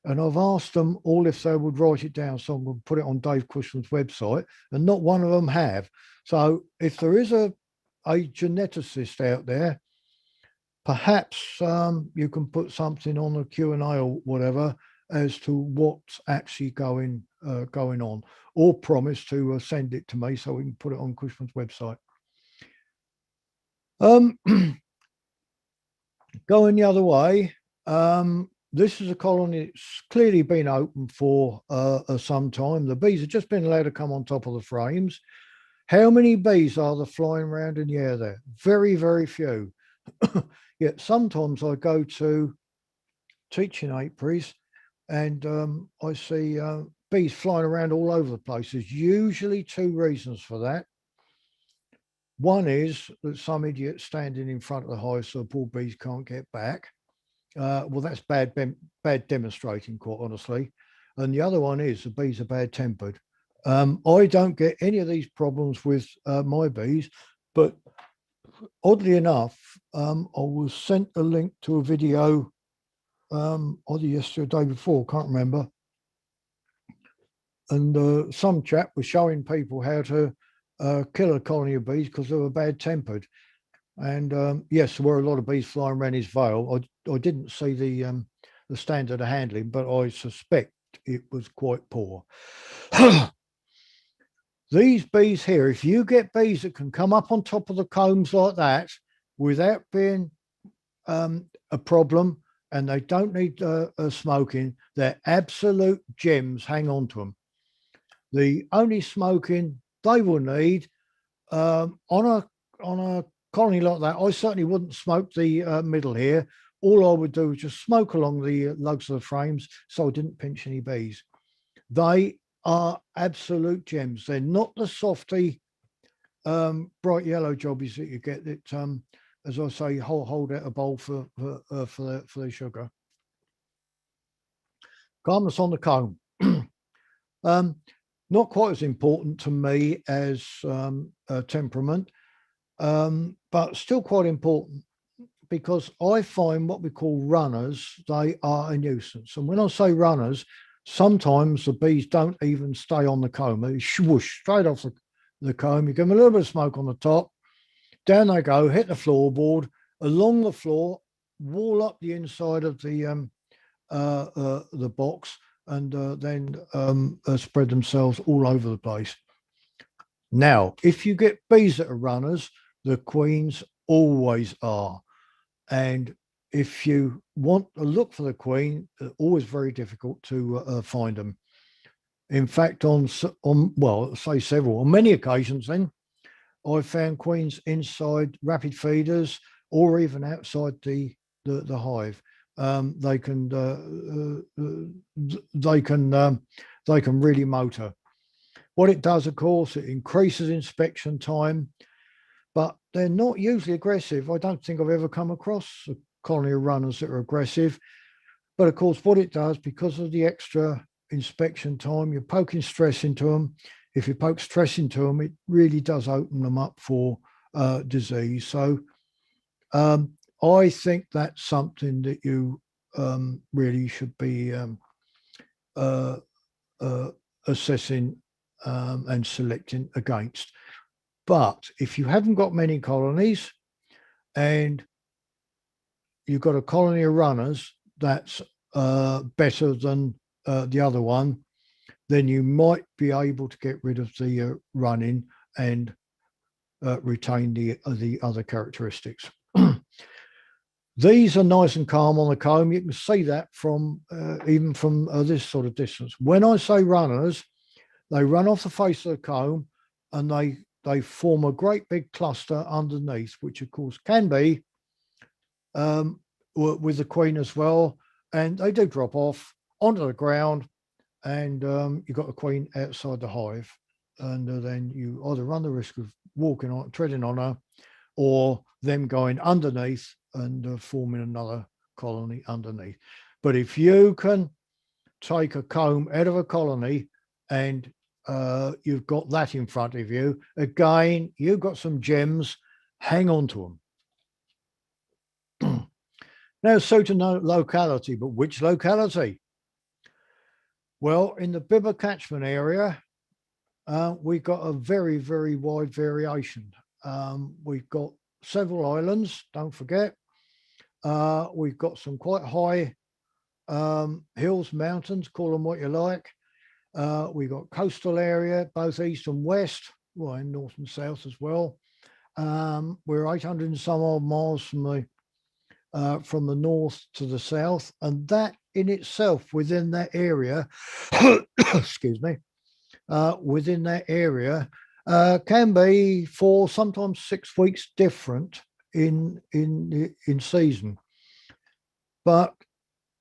and I've asked them all if they would write it down so I'm going to put it on Dave Cushman's website, and not one of them have. So if there is a geneticist out there, perhaps you can put something on the Q&A or whatever as to what's actually going on, or promise to send it to me so we can put it on Cushman's website. Going the other way, this is a colony that's clearly been open for some time. The bees have just been allowed to come on top of the frames. How many bees are there flying around in the air there? Very, very few. Yet sometimes I go to teaching apiaries and I see bees flying around all over the place. There's usually 2 reasons for that. One is that some idiot standing in front of the hive so the poor bees can't get back. Well, that's bad demonstrating, quite honestly. And the other one is the bees are bad-tempered. I don't get any of these problems with my bees, but oddly enough, I was sent a link to a video either yesterday or the day before, can't remember. And some chap was showing people how to kill a colony of bees because they were bad-tempered. And yes, there were a lot of bees flying around his veil. I didn't see the standard of handling, but I suspect it was quite poor. These bees here, if you get bees that can come up on top of the combs like that without being a problem, and they don't need smoking, they're absolute gems. Hang on to them. The only smoking they will need on a colony like that, I certainly wouldn't smoke the middle here. All I would do is just smoke along the lugs of the frames so I didn't pinch any bees. They are absolute gems. They're not the softy, bright yellow jobbies that you get that, as I say, hold out a bowl for the sugar. Calmness on the comb. um, Not quite as important to me as temperament, but still quite important, because I find what we call runners, they are a nuisance. And when I say runners, sometimes the bees don't even stay on the comb. They swoosh straight off the comb. You give them a little bit of smoke on the top. Down they go, hit the floorboard, along the floor, wall up the inside of the box, and then spread themselves all over the place. Now, if you get bees that are runners, the queens always are. And if you want to look for the queen, always very difficult to find them. In fact, on well, say several, on many occasions, then I've found queens inside rapid feeders or even outside the hive. They can they can really motor. What it does, of course, it increases inspection time, but they're not usually aggressive. I don't think I've ever come across a colony of runners that are aggressive. But of course, what it does, because of the extra inspection time, you're poking stress into them. If you poke stress into them, it really does open them up for disease. So I think that's something that you really should be uh, assessing and selecting against. But if you haven't got many colonies and you've got a colony of runners that's better than the other one, then you might be able to get rid of the running and retain the other characteristics. These are nice and calm on the comb. You can see that from even from this sort of distance. When I say runners, they run off the face of the comb and they form a great big cluster underneath, which of course can be with the queen as well. And they do drop off onto the ground, and you've got the queen outside the hive. And then you either run the risk of walking on, treading on her, or them going underneath and forming another colony underneath. But if you can take a comb out of a colony and you've got that in front of you, again, you've got some gems, hang on to them. Now, so to know locality, but which locality? Well, in the BIBBA catchment area, we've got a very, very wide variation. We've got several islands, don't forget. We've got some quite high hills, mountains, call them what you like. We've got coastal area, both east and west, well, and north and south as well. We're 800 and some odd miles from the north to the south, and that in itself within that area, excuse me, within that area can be for sometimes 6 weeks different in season. But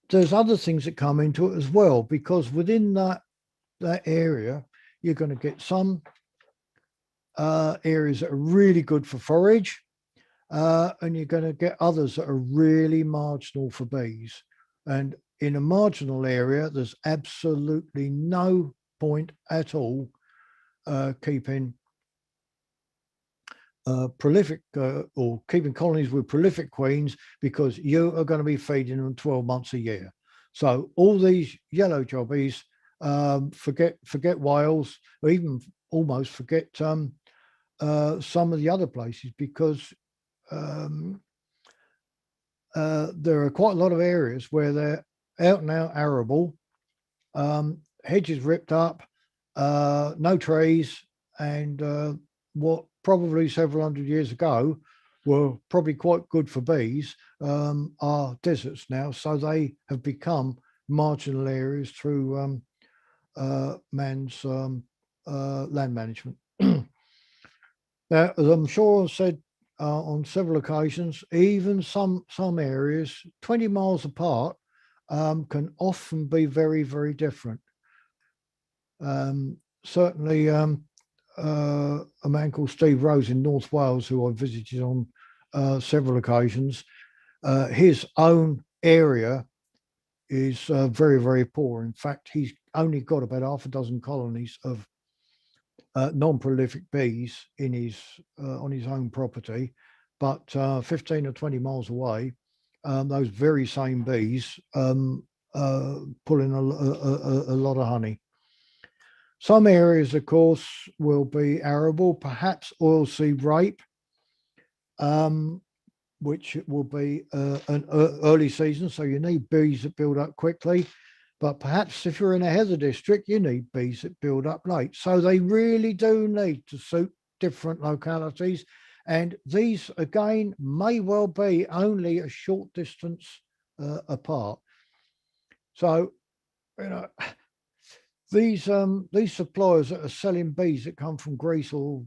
there's other things that come into it as well, because within that area, you're going to get some areas that are really good for forage, and you're going to get others that are really marginal for bees. And in a marginal area, there's absolutely no point at all keeping prolific or keeping colonies with prolific queens, because you are going to be feeding them 12 months a year. So all these yellow jobbies, forget Wales, or even almost forget some of the other places, because there are quite a lot of areas where they're out and out arable, hedges ripped up, no trees, and what probably several hundred years ago were probably quite good for bees are deserts now. So they have become marginal areas through man's land management. Now, as I'm sure I've said on several occasions, even some areas 20 miles apart can often be very, very different. Certainly, a man called Steve Rose in North Wales, who I visited on several occasions, his own area is very, very poor. In fact, he's only got about half a dozen colonies of non-prolific bees in his on his own property, but 15 or 20 miles away, those very same bees pulling a lot of honey. Some areas, of course, will be arable, perhaps oilseed rape, which will be an early season, so you need bees that build up quickly. But perhaps if you're in a heather district, you need bees that build up late. So they really do need to suit different localities. And these, again, may well be only a short distance apart. So, you know, these suppliers that are selling bees that come from Greece or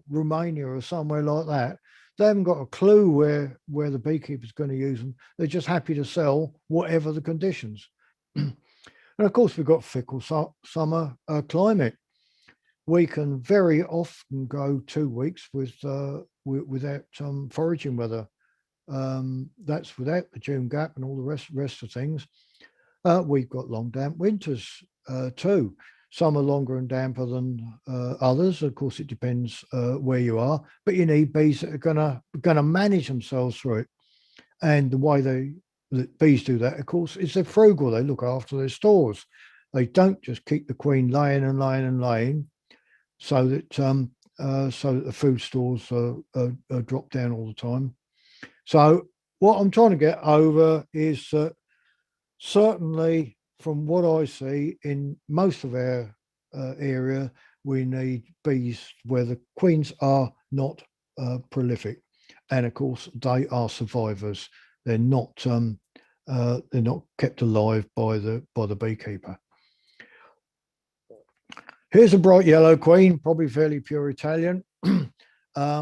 Romania or somewhere like that, they haven't got a clue where the beekeeper's going to use them. They're just happy to sell whatever the conditions. And of course, we've got fickle summer climate. We can very often go 2 weeks without foraging weather. That's without the June gap and all the rest of things. We've got long, damp winters too. Some are longer and damper than others. Of course, it depends where you are. But you need bees that are gonna manage themselves through it. And the way the bees do that, of course, is they're frugal. They look after their stores. They don't just keep the queen laying and laying and laying, so that the food stores are dropped down all the time. So what I'm trying to get over is that certainly from what I see in most of our area, we need bees where the queens are not prolific, and of course they are survivors. They're not kept alive by the beekeeper. Here's a bright yellow queen, probably fairly pure Italian,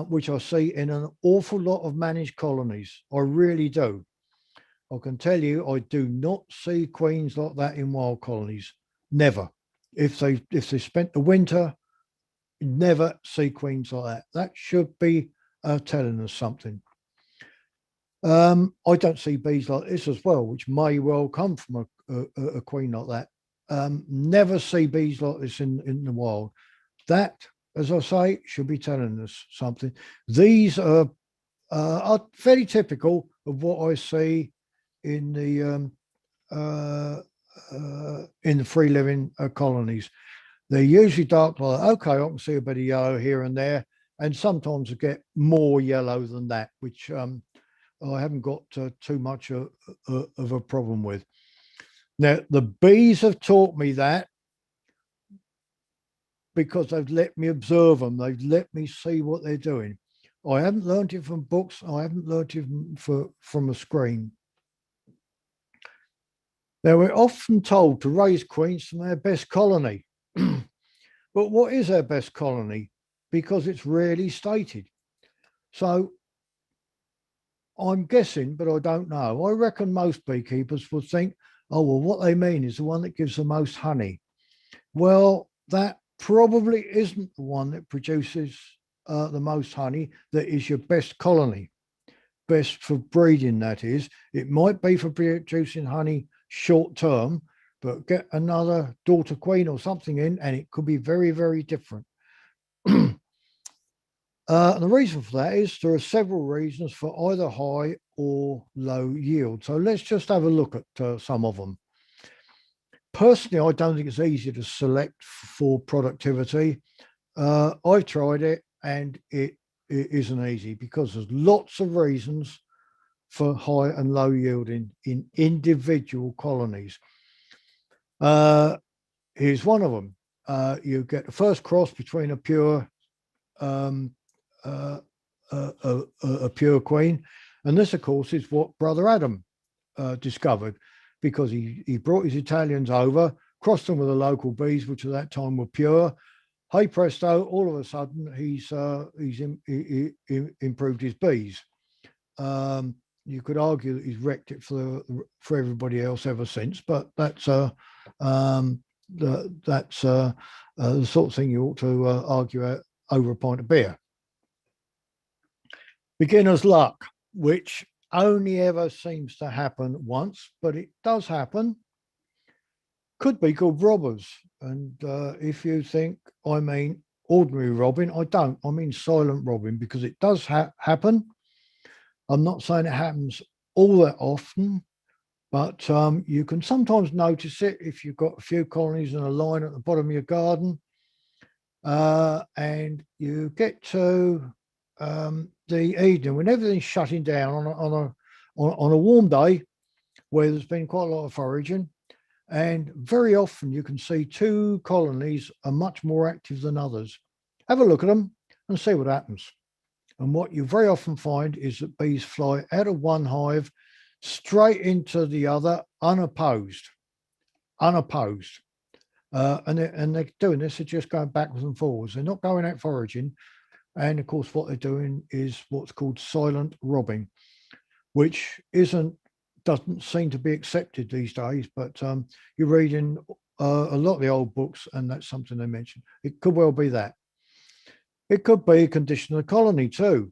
which I see in an awful lot of managed colonies. I really do. I can tell you, I do not see queens like that in wild colonies. Never. If they spent the winter, never see queens like that. That should be telling us something. I don't see bees like this as well, which may well come from a queen like that. Never see bees like this in the wild. That, as I say, should be telling us something. These are fairly typical of what I see in the free living colonies. They're usually dark like, okay, I can see a bit of yellow here and there, and sometimes I get more yellow than that, which I haven't got too much of a problem with. Now, the bees have taught me that because they've let me observe them. They've let me see what they're doing. I haven't learned it from books. I haven't learned it from a screen. Now, we're often told to raise queens from our best colony. But what is our best colony? Because it's rarely stated. So I'm guessing, but I don't know. I reckon most beekeepers would think, oh, well, what they mean is the one that gives the most honey. Well, that probably isn't the one that produces the most honey, that is your best colony. Best for breeding, that is. It might be for producing honey short term, but get another daughter queen or something in, and it could be very, very different. The reason for that is there are several reasons for either high or low yield. So let's just have a look at some of them. Personally, I don't think it's easy to select for productivity. I've tried it and it isn't easy because there's lots of reasons for high and low yielding in individual colonies. Here's one of them. You get the first cross between a pure queen, and this, of course, is what Brother Adam discovered, because he brought his Italians over, crossed them with the local bees, which at that time were pure. Hey presto! All of a sudden, he's improved his bees. You could argue that he's wrecked it for everybody else ever since, but that's the sort of thing you ought to argue over a pint of beer. Beginner's luck, which only ever seems to happen once, but it does happen. Could be called robbers. And if you think I mean ordinary robbing, I don't. I mean silent robbing, because it does happen. I'm not saying it happens all that often, but you can sometimes notice it if you've got a few colonies in a line at the bottom of your garden, and you get to the evening when everything's shutting down on a warm day where there's been quite a lot of foraging. And very often you can see two colonies are much more active than others. Have a look at them and see what happens. And what you very often find is that bees fly out of one hive straight into the other unopposed, unopposed. And they're doing this, they're just going backwards and forwards. They're not going out foraging. And of course, what they're doing is what's called silent robbing, which doesn't seem to be accepted these days, but you're reading a lot of the old books, and that's something they mention. It could well be that. It could be a condition of the colony too.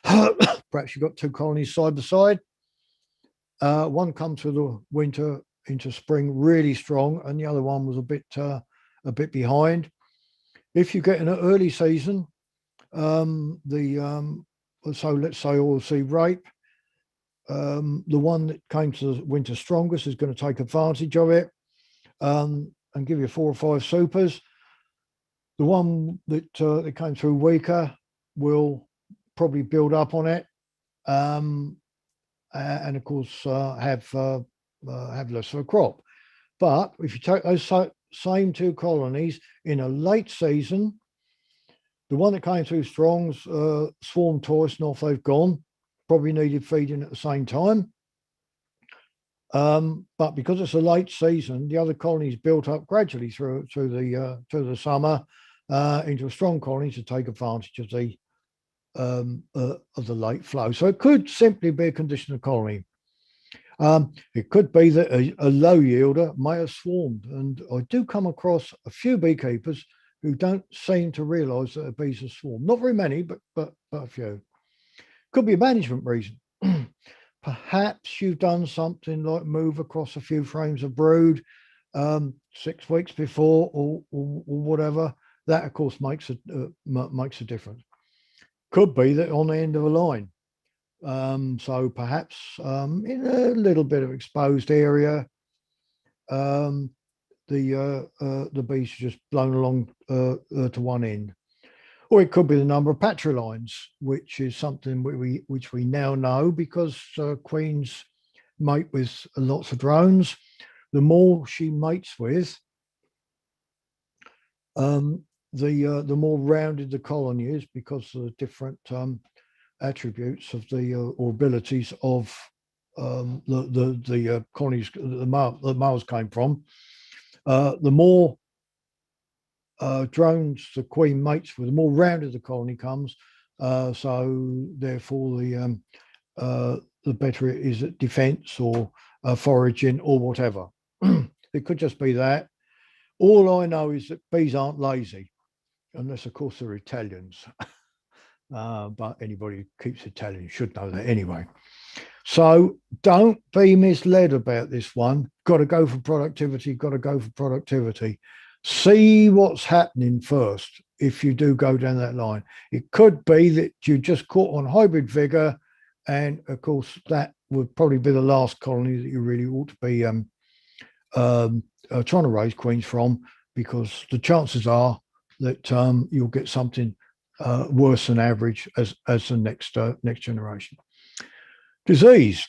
Perhaps you've got two colonies side by side. One comes through the winter into spring really strong, and the other one was a bit behind. If you get in an early season, so let's say oilseed rape, the one that came to the winter strongest is going to take advantage of it, and give you 4 or 5 supers. The one that came through weaker will probably build up on it, and of course have less of a crop. But if you take those same two colonies in a late season, the one that came through strongs swarmed twice and off they've gone. Probably needed feeding at the same time. But because it's a late season, the other colonies built up gradually through the summer into a strong colony to take advantage of the late flow. So it could simply be a condition of colony. It could be that a low yielder may have swarmed, and I do come across a few beekeepers who don't seem to realise that the bees have swarmed. Not very many, but a few. Could be a management reason. Perhaps you've done something like move across a few frames of brood 6 weeks before, or whatever. That, of course, makes a difference. Could be that on the end of a line. So perhaps in a little bit of exposed area, the bees are just blown along to one end. Or it could be the number of patrilines, which is something which we now know because queens mate with lots of drones. The more she mates with, the more rounded the colony is, because of the different attributes of or abilities of the colonies the males came from. The more drones the queen mates with, the more rounded the colony comes. So therefore, the better it is at defence or foraging or whatever. It could just be that. All I know is that bees aren't lazy, unless of course they're Italians. But anybody who keeps Italian should know that anyway. So don't be misled about this one. Got to go for productivity, got to go for productivity. See what's happening first if you do go down that line. It could be that you just caught on hybrid vigor, and of course that would probably be the last colony that you really ought to be trying to raise queens from, because the chances are that you'll get something worse than average as the next generation. Disease.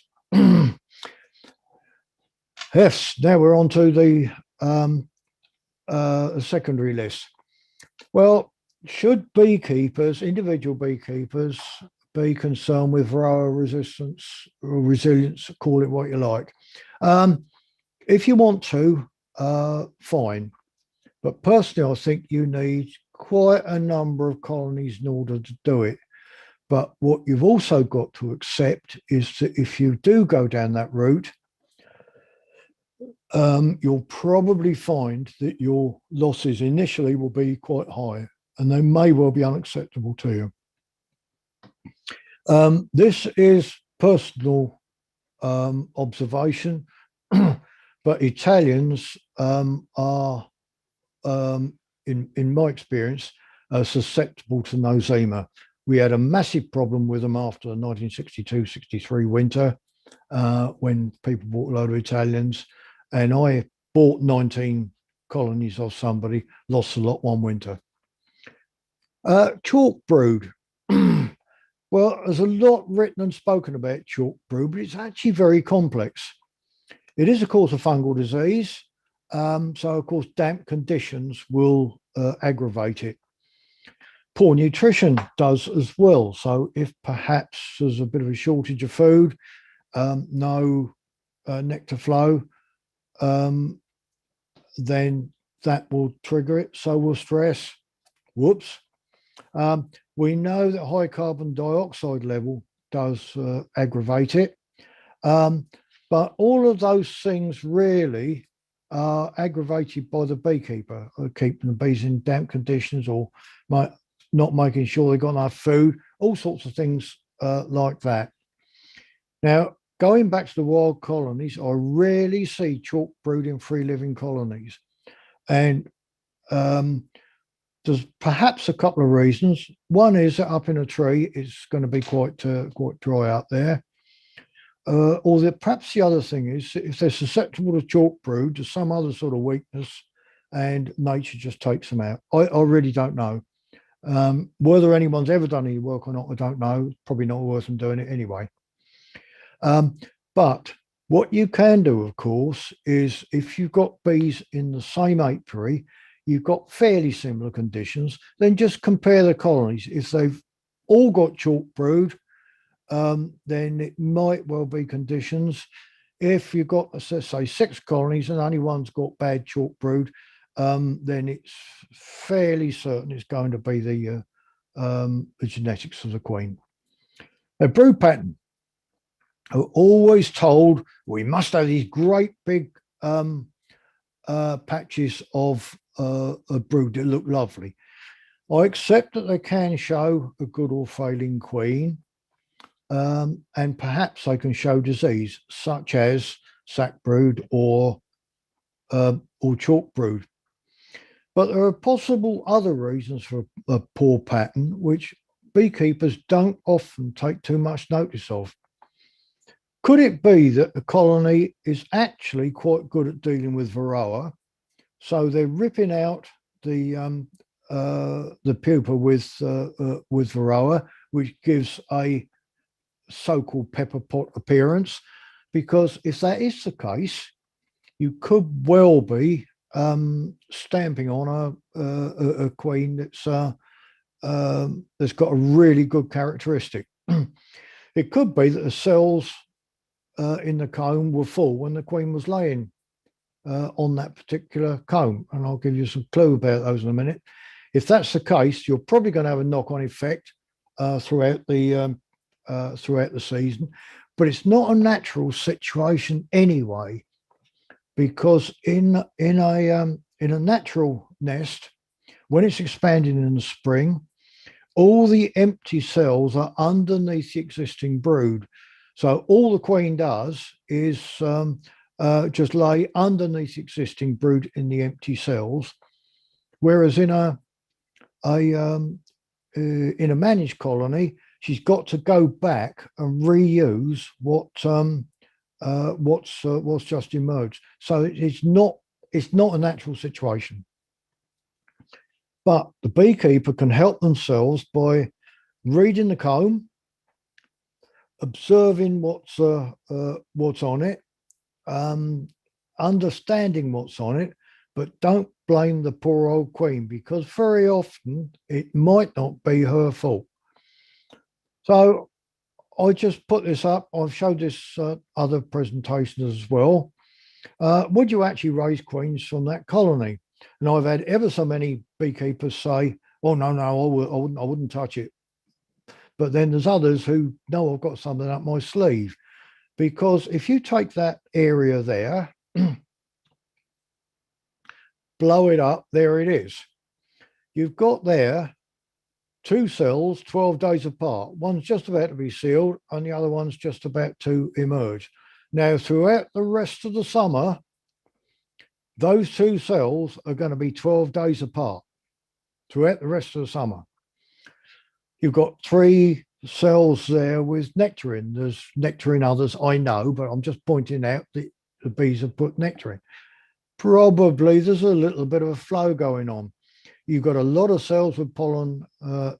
Yes, now we're on to the secondary list. Well, should beekeepers, individual beekeepers, be concerned with varroa resistance or resilience, call it what you like? If you want to, fine. But personally, I think you need quite a number of colonies in order to do it. But what you've also got to accept is that if you do go down that route, you'll probably find that your losses initially will be quite high, and they may well be unacceptable to you. This is personal observation, but Italians are, in my experience, susceptible to nosema. We had a massive problem with them after the 1962-63 winter, when people bought a load of Italians, and I bought 19 colonies off somebody, lost a lot one winter. Chalk brood. Well, there's a lot written and spoken about chalk brood, but it's actually very complex. It is, of course, a fungal disease. So, of course, damp conditions will aggravate it. Poor nutrition does as well. So if perhaps there's a bit of a shortage of food, no nectar flow, then that will trigger it. So will stress. Whoops. We know that high carbon dioxide level does aggravate it. But all of those things really are aggravated by the beekeeper, keeping the bees in damp conditions, or not making sure they've got enough food, all sorts of things like that. Now, going back to the wild colonies, I rarely see chalk brood in free living colonies. And there's perhaps a couple of reasons. One is that up in a tree, it's going to be quite dry out there. Or perhaps the other thing is, if they're susceptible to chalk brood, there's some other sort of weakness, and nature just takes them out. I really don't know. Whether anyone's ever done any work or not, I don't know. Probably not worth them doing it anyway. But what you can do, of course, is if you've got bees in the same apiary, you've got fairly similar conditions, then just compare the colonies. If they've all got chalk brood, then it might well be conditions. If you've got, let's say, 6 colonies and only one's got bad chalk brood, then it's fairly certain it's going to be the genetics of the queen. A brood pattern. We're always told we must have these great big patches of a brood that look lovely. I accept that they can show a good or failing queen, and perhaps they can show disease such as sac brood or chalk brood. But there are possible other reasons for a poor pattern, which beekeepers don't often take too much notice of. Could it be that the colony is actually quite good at dealing with varroa, so they're ripping out the pupa with varroa, which gives a so-called pepper pot appearance? Because if that is the case, you could well be stamping on a queen that's got a really good characteristic. It could be that the cells in the comb were full when the queen was laying on that particular comb, and I'll give you some clue about those in a minute. If that's the case, you're probably going to have a knock-on effect throughout the season, but it's not a natural situation anyway, because in a natural nest, when it's expanding in the spring, all the empty cells are underneath the existing brood. So all the queen does is just lay underneath existing brood in the empty cells, whereas in a managed colony, she's got to go back and reuse what's just emerged. So it's not a natural situation. But the beekeeper can help themselves by reading the comb, observing what's on it, understanding what's on it, but don't blame the poor old queen, because very often it might not be her fault. So I just put this up. I've showed this other presentations as well. Would you actually raise queens from that colony? And I've had ever so many beekeepers say, "Oh no, I wouldn't touch it." But then there's others who know I've got something up my sleeve, because if you take that area there, blow it up, there it is. You've got there two cells 12 days apart. One's just about to be sealed and the other one's just about to emerge. Now, throughout the rest of the summer, those two cells are going to be 12 days apart throughout the rest of the summer. You've got three cells there with nectar in. There's nectar in others, I know, but I'm just pointing out that the bees have put nectar in. Probably there's a little bit of a flow going on. You've got a lot of cells with pollen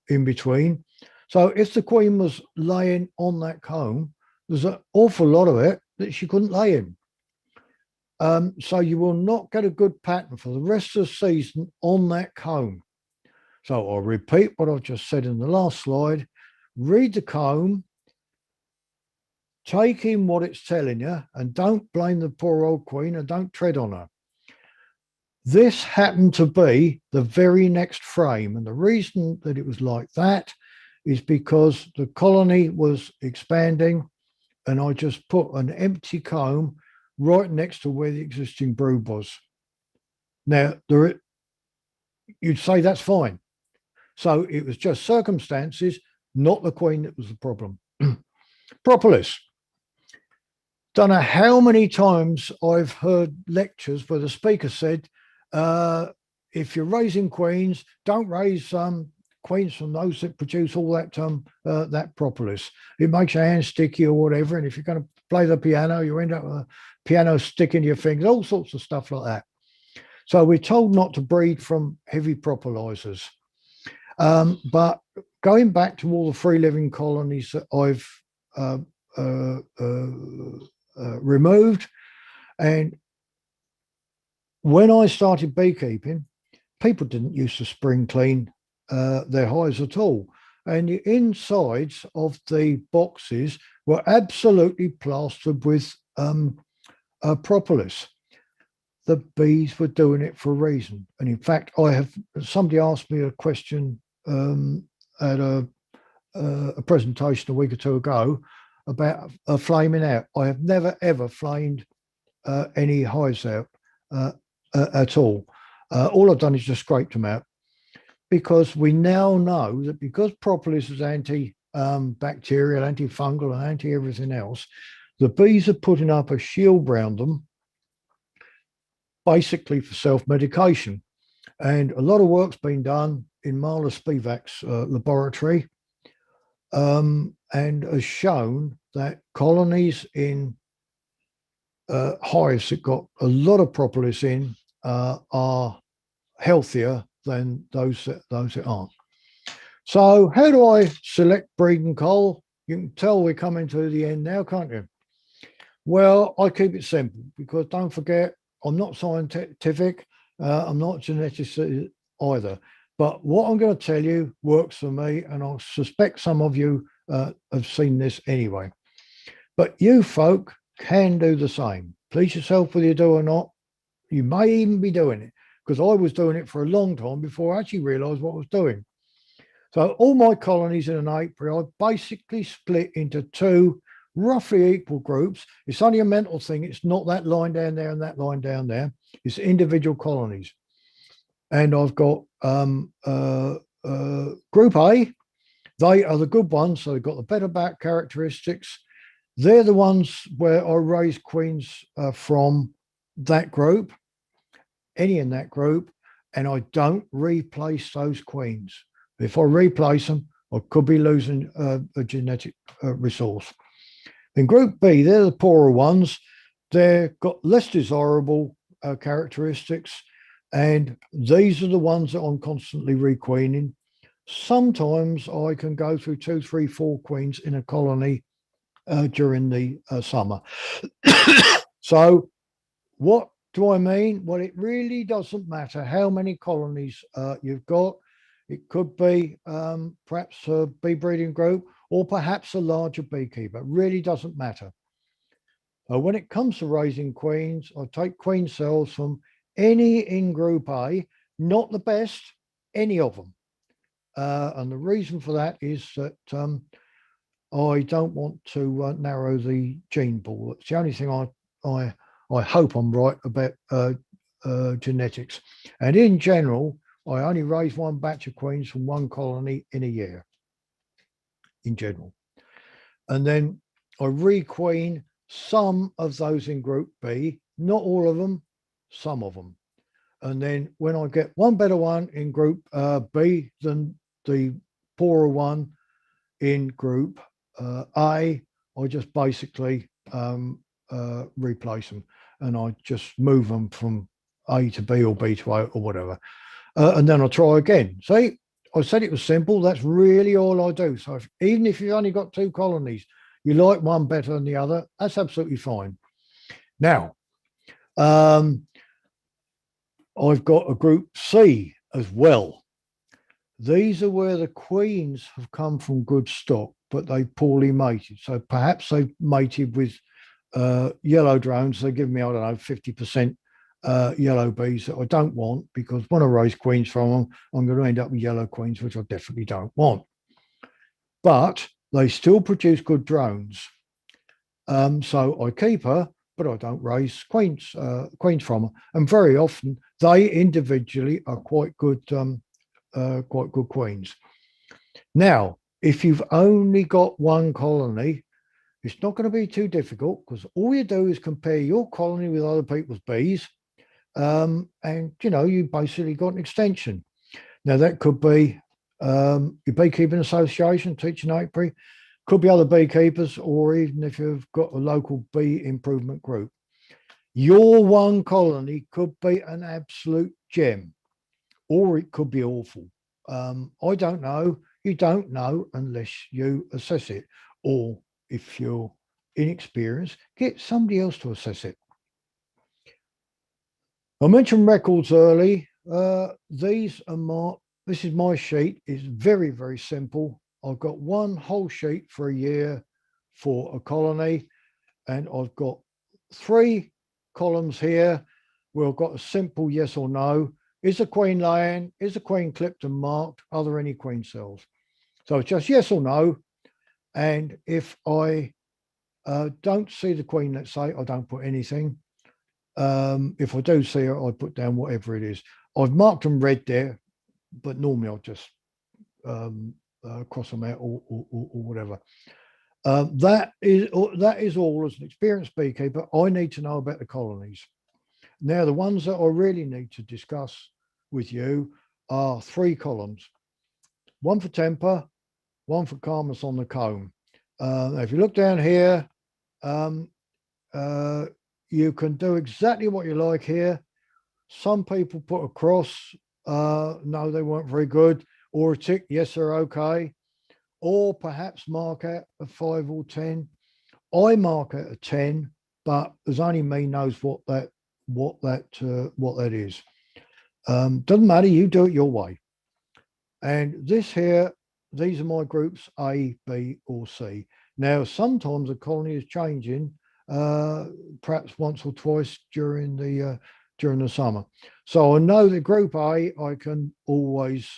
in between. So if the queen was laying on that comb, there's an awful lot of it that she couldn't lay in. So you will not get a good pattern for the rest of the season on that comb. So I'll repeat what I've just said in the last slide. Read the comb, take in what it's telling you, and don't blame the poor old queen and don't tread on her. This happened to be the very next frame. And the reason that it was like that is because the colony was expanding and I just put an empty comb right next to where the existing brood was. Now, you'd say that's fine. So it was just circumstances, not the queen that was the problem. Propolis. Don't know how many times I've heard lectures where the speaker said, if you're raising queens, don't raise queens from those that produce all that propolis. It makes your hands sticky or whatever. And if you're going to play the piano, you end up with a piano stick in your fingers, all sorts of stuff like that. So we're told not to breed from heavy propolisers. But going back to all the free living colonies that I've removed, and when I started beekeeping, people didn't used to spring clean their hives at all. And the insides of the boxes were absolutely plastered with propolis. The bees were doing it for a reason. And in fact, somebody asked me a question at a presentation a week or two ago about flaming out. I have never, ever flamed any hives out at all. All I've done is just scraped them out because we now know that because propolis is anti-bacterial, antifungal, and anti-everything else, the bees are putting up a shield around them basically for self-medication. And a lot of work's been done in Marla Spivak's laboratory and has shown that colonies in hives that got a lot of propolis in are healthier than those that aren't. So how do I select breeding coal? You can tell we're coming to the end now, can't you? Well, I keep it simple because don't forget, I'm not scientific. I'm not geneticist either. But what I'm going to tell you works for me, and I suspect some of you have seen this anyway. But you folk can do the same. Please yourself whether you do or not. You may even be doing it because I was doing it for a long time before I actually realised what I was doing. So all my colonies in an apiary, I basically split into two roughly equal groups. It's only a mental thing. It's not that line down there and that line down there. It's individual colonies. And I've got Group A. They are the good ones. So they've got the better back characteristics. They're the ones where I raise queens from that group, any in that group, and I don't replace those queens. If I replace them, I could be losing a genetic resource. In Group B, they're the poorer ones. They've got less desirable characteristics, and these are the ones that I'm constantly requeening. Sometimes I can go through 2, 3, 4 queens in a colony during the summer. So what do I mean? Well, it really doesn't matter how many colonies you've got. It could be perhaps a bee breeding group or perhaps a larger beekeeper. It really doesn't matter. When it comes to raising queens, I take queen cells from any in Group A, not the best, any of them. And the reason for that is that I don't want to narrow the gene pool. It's the only thing I hope I'm right about genetics. And in general, I only raise one batch of queens from one colony in a year in general. And then I requeen some of those in group B, not all of them, some of them. And then when I get one better one in group B than the poorer one in group A, I just basically replace them, and I just move them from A to B or B to A or whatever. And then I'll try again. See, I said it was simple. That's really all I do. So even if you've only got 2 colonies, you like one better than the other, that's absolutely fine. Now, I've got a group C as well. These are where the queens have come from good stock, but they poorly mated. So perhaps they've mated with yellow drones. They give me, I don't know, 50% yellow bees that I don't want, because when I raise queens from them, I'm going to end up with yellow queens, which I definitely don't want. But they still produce good drones. So I keep her, but I don't raise queens from her. And very often they individually are quite good queens. Now, if you've only got one colony, it's not going to be too difficult, because all you do is compare your colony with other people's bees. And, you basically got an extension. Now, that could be your beekeeping association, teaching apiary, could be other beekeepers, or even if you've got a local bee improvement group. Your one colony could be an absolute gem, or it could be awful. I don't know. You don't know unless you assess it, or if you're inexperienced, get somebody else to assess it. I mentioned records early. This is my sheet. It's very, very simple. I've got one whole sheet for a year for a colony, and I've got 3 columns here where I've got a simple yes or no. Is a queen laying? Is a queen clipped and marked? Are there any queen cells? So it's just yes or no. And if I don't see the queen, let's say, I don't put anything. If I do see her, I put down whatever it is. I've marked them red there, but normally I'll just cross them out or whatever. That is all. As an experienced beekeeper, I need to know about the colonies. Now, the ones that I really need to discuss with you are 3 columns. One for temper, one for calmness on the comb. If you look down here, you can do exactly what you like here. Some people put a cross, no, they weren't very good, or a tick, yes, they're okay, or perhaps mark out a 5 or 10. I mark out a 10, but there's only me knows what that is. Doesn't matter, you do it your way. And this here, these are my groups A, B, or C. Now, sometimes a colony is changing, perhaps once or twice during the summer. So I know that group A, I can always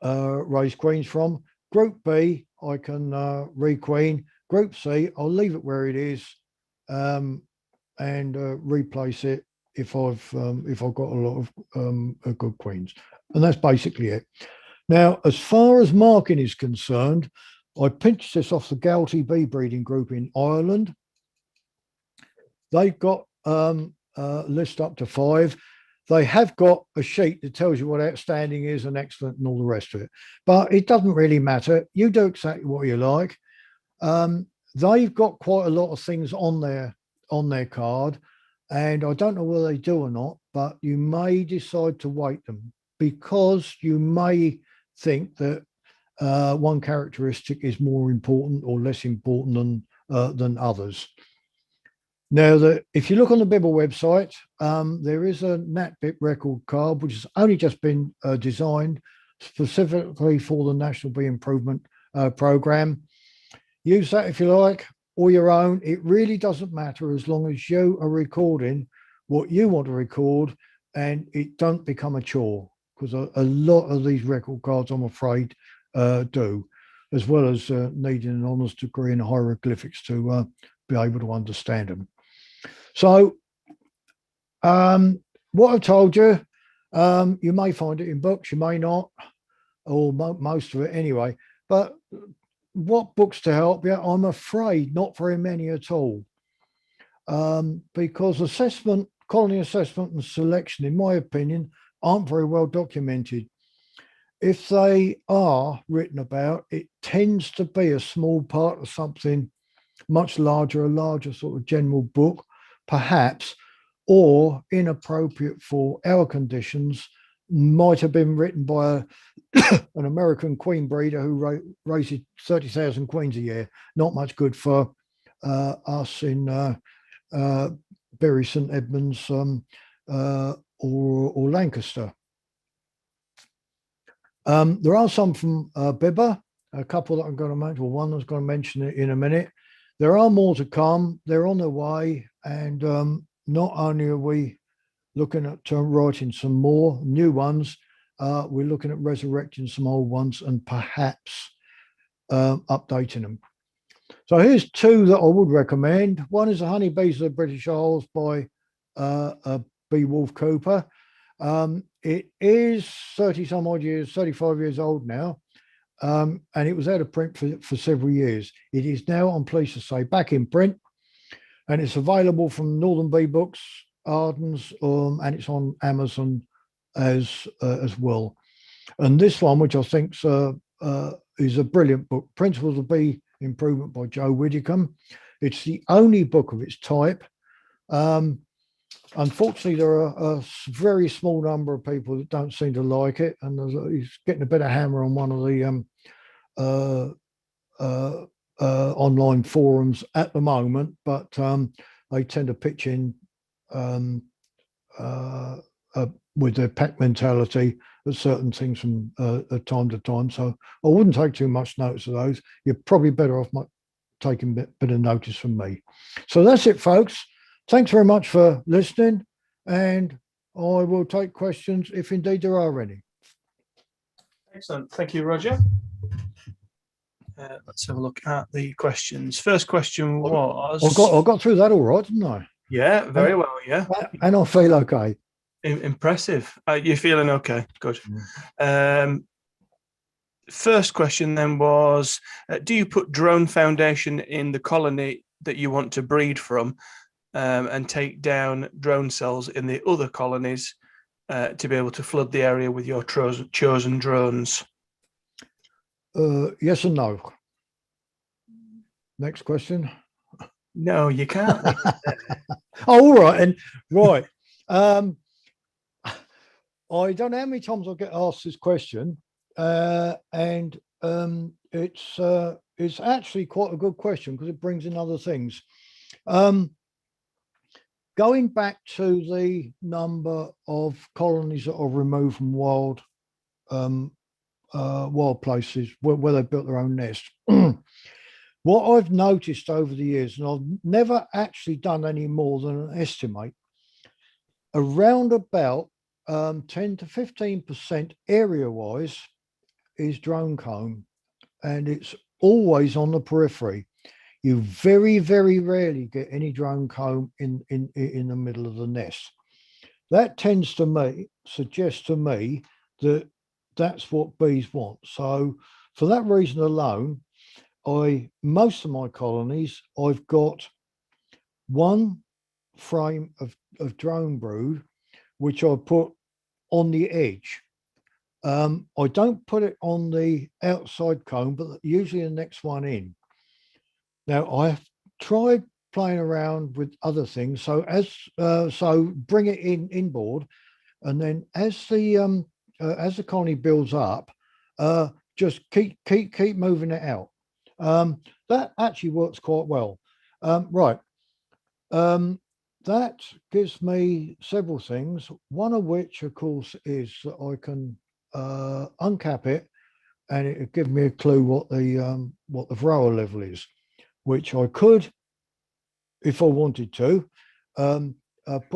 raise queens from. Group B, I can requeen. Group C, I'll leave it where it is, and replace it if I've got a lot of good queens. And that's basically it. Now, as far as marking is concerned, I pinched this off the Locality bee breeding group in Ireland. They've got a list up to 5. They have got a sheet that tells you what outstanding is and excellent and all the rest of it. But it doesn't really matter. You do exactly what you like. They've got quite a lot of things on their card, and I don't know whether they do or not, but you may decide to weight them, because you may think that one characteristic is more important or less important than others. Now, if you look on the BIBBA website, there is a NatBIB record card, which has only just been designed specifically for the National Bee Improvement Program. Use that if you like, or your own. It really doesn't matter, as long as you are recording what you want to record and it don't become a chore, because a lot of these record cards, I'm afraid, do, as well as needing an honours degree in hieroglyphics to be able to understand them. So what I've told you, You may find it in books, you may not, or most of it anyway. But what books to help you? I'm afraid not very many at all, because assessment, colony assessment and selection, in my opinion, aren't very well documented. If they are written about, it tends to be a small part of something much larger, a larger sort of general book, perhaps, or inappropriate for our conditions, might have been written by an American queen breeder who raises 30,000 queens a year. Not much good for us in Bury St Edmunds or Lancaster. There are some from BIBBA, a couple that I'm going to mention, or one that's going to mention it in a minute. There are more to come. They're on their way. And not only are we looking at writing some more new ones, we're looking at resurrecting some old ones and perhaps updating them. So here's two that I would recommend. One is The Honeybees of the British Isles by Beowulf Cooper. It is 30 some odd years, 35 years old now. And it was out of print for several years. It is now, I'm pleased to say, back in print, and it's available from Northern Bee Books, Arden's, and it's on Amazon as well. And this one, which I think is a brilliant book, Principles of Bee Improvement by Joe Widdicombe. It's the only book of its type. Unfortunately, there are a very small number of people that don't seem to like it, and he's getting a bit of hammer on one of the online forums at the moment, but they tend to pitch in with their pack mentality at certain things from time to time. So I wouldn't take too much notice of those. You're probably better off taking a bit of notice from me. So that's it, folks. Thanks very much for listening, and I will take questions if indeed there are any. Excellent. Thank you, Roger. Let's have a look at the questions. First question was... I got through that all right, didn't I? Yeah, very well, yeah. And I feel okay. Impressive. You're feeling okay? Good. First question then was, do you put drone foundation in the colony that you want to breed from, and take down drone cells in the other colonies to be able to flood the area with your chosen drones? Yes and no. Next question. No, you can't. All right. And right. I don't know how many times I get asked this question, and it's actually quite a good question because it brings in other things. Going back to the number of colonies that are removed from wild places where they built their own nest. What I've noticed over the years, and I've never actually done any more than an estimate, around about 10 to 15% area-wise is drone comb, and it's always on the periphery. You very, very rarely get any drone comb in the middle of the nest. That tends to suggest to me that that's what bees want. So for that reason alone, most of my colonies, I've got one frame of drone brood, which I put on the edge. I don't put it on the outside comb, but usually the next one in. Now I've tried playing around with other things. So so bring it inboard, and then as the colony builds up, just keep moving it out. That actually works quite well. Right. That gives me several things, one of which, of course, is that I can uncap it, and it would give me a clue what the varroa level is, which I could, if I wanted to, put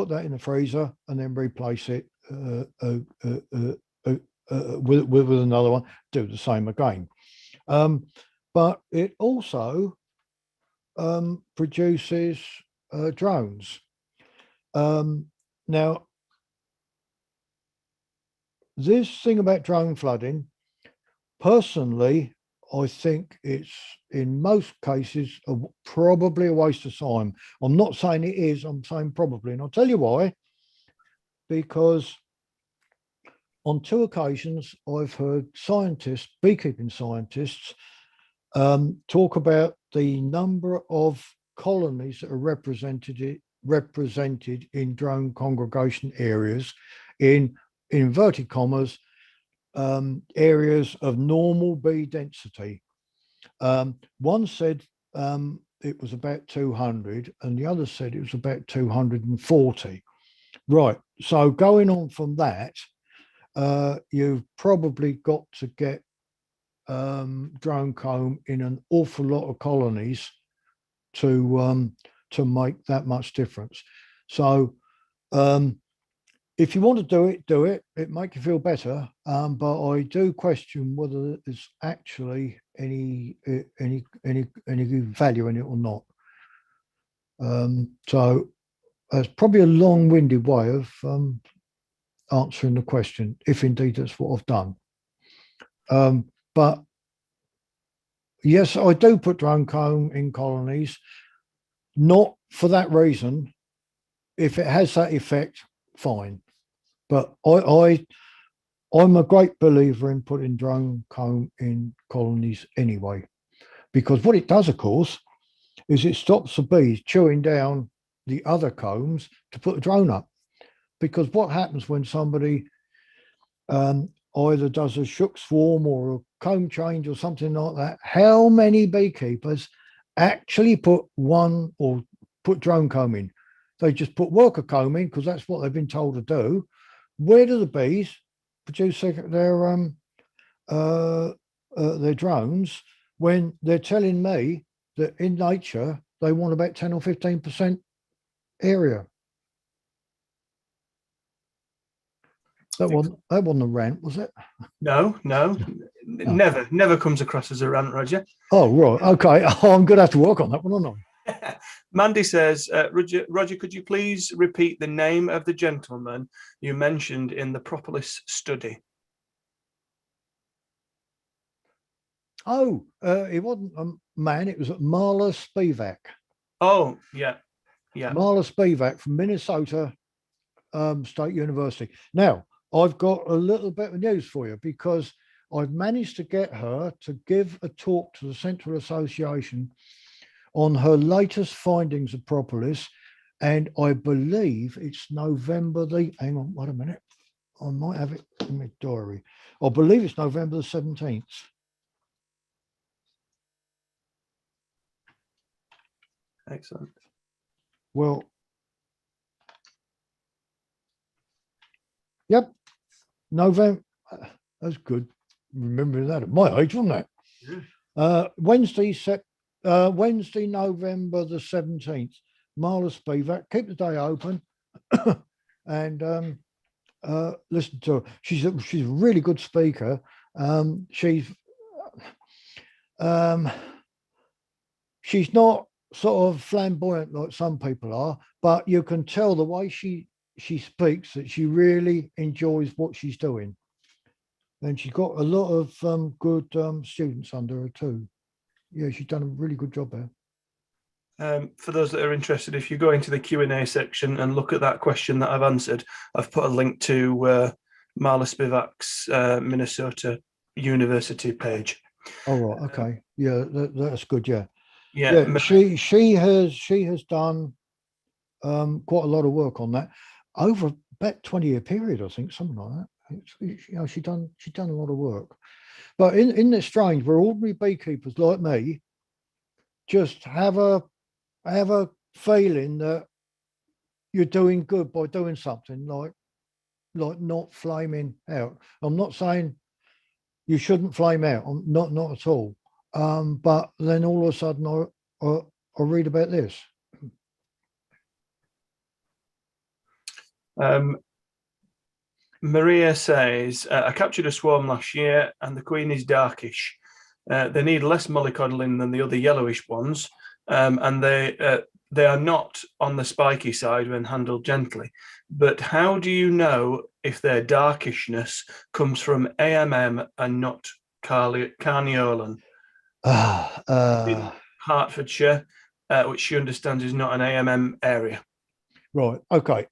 that in the freezer and then replace it with another one, do the same again. But it also produces drones. Now, this thing about drone flooding, personally, I think it's in most cases probably a waste of time. I'm not saying it is, I'm saying probably. And I'll tell you why. Because on 2 occasions, I've heard scientists, beekeeping scientists, talk about the number of colonies that are represented in drone congregation areas in inverted commas, areas of normal bee density. One said it was about 200 and the other said it was about 240. Right. So going on from that, you've probably got to get drone comb in an awful lot of colonies to make that much difference. So if you want to do it, do it. It make you feel better. But I do question whether there's actually any value in it or not. So it's probably a long-winded way of answering the question, if indeed that's what I've done. But yes, I do put drone comb in colonies, not for that reason. If it has that effect, fine. But I'm a great believer in putting drone comb in colonies anyway, because what it does, of course, is it stops the bees chewing down the other combs to put the drone up. Because what happens when somebody either does a shook swarm or a comb change or something like that, how many beekeepers actually put one or put drone comb in? They just put worker comb in because that's what they've been told to do. Where do the bees produce their drones when they're telling me that in nature they want about 10 or 15% area? That wasn't a rant, was it? No, never comes across as a rant, Roger. Oh, right. Okay. Oh, I'm going to have to work on that one, aren't I? Mandy says, Roger, could you please repeat the name of the gentleman you mentioned in the Propolis study? Oh, it wasn't a man. It was Marla Spivak. Oh, yeah. Marla Spivak from Minnesota State University. Now, I've got a little bit of news for you because I've managed to get her to give a talk to the Central Association on her latest findings of propolis. And I believe it's November hang on, wait a minute. I might have it in my diary. I believe it's November the 17th. Excellent. Well, yep, November. That's good. Remembering that at my age, wasn't it? Yeah. Wednesday, November the 17th. Marla Spivak, keep the day open and listen to her. She's a really good speaker. She's not sort of flamboyant like some people are, but you can tell the way she speaks that she really enjoys what she's doing. And she's got a lot of good students under her too. Yeah, she's done a really good job there. For those that are interested, if you go into the Q&A section and look at that question that I've answered, I've put a link to Marla Spivak's Minnesota University page. Oh, right. Okay. Yeah, that's good. Yeah. Yeah. She has done quite a lot of work on that over about 20-year period, I think, something like that. She's done a lot of work. But in this strange, where ordinary beekeepers like me just have a feeling that you're doing good by doing something like not flaming out. I'm not saying you shouldn't flame out. I'm not at all. But then all of a sudden I read about this. Maria says, I captured a swarm last year and the queen is darkish. They need less mollycoddling than the other yellowish ones. And they are not on the spiky side when handled gently. But how do you know if their darkishness comes from AMM and not Carniolan? In Hertfordshire, which she understands is not an AMM area. Right. Okay.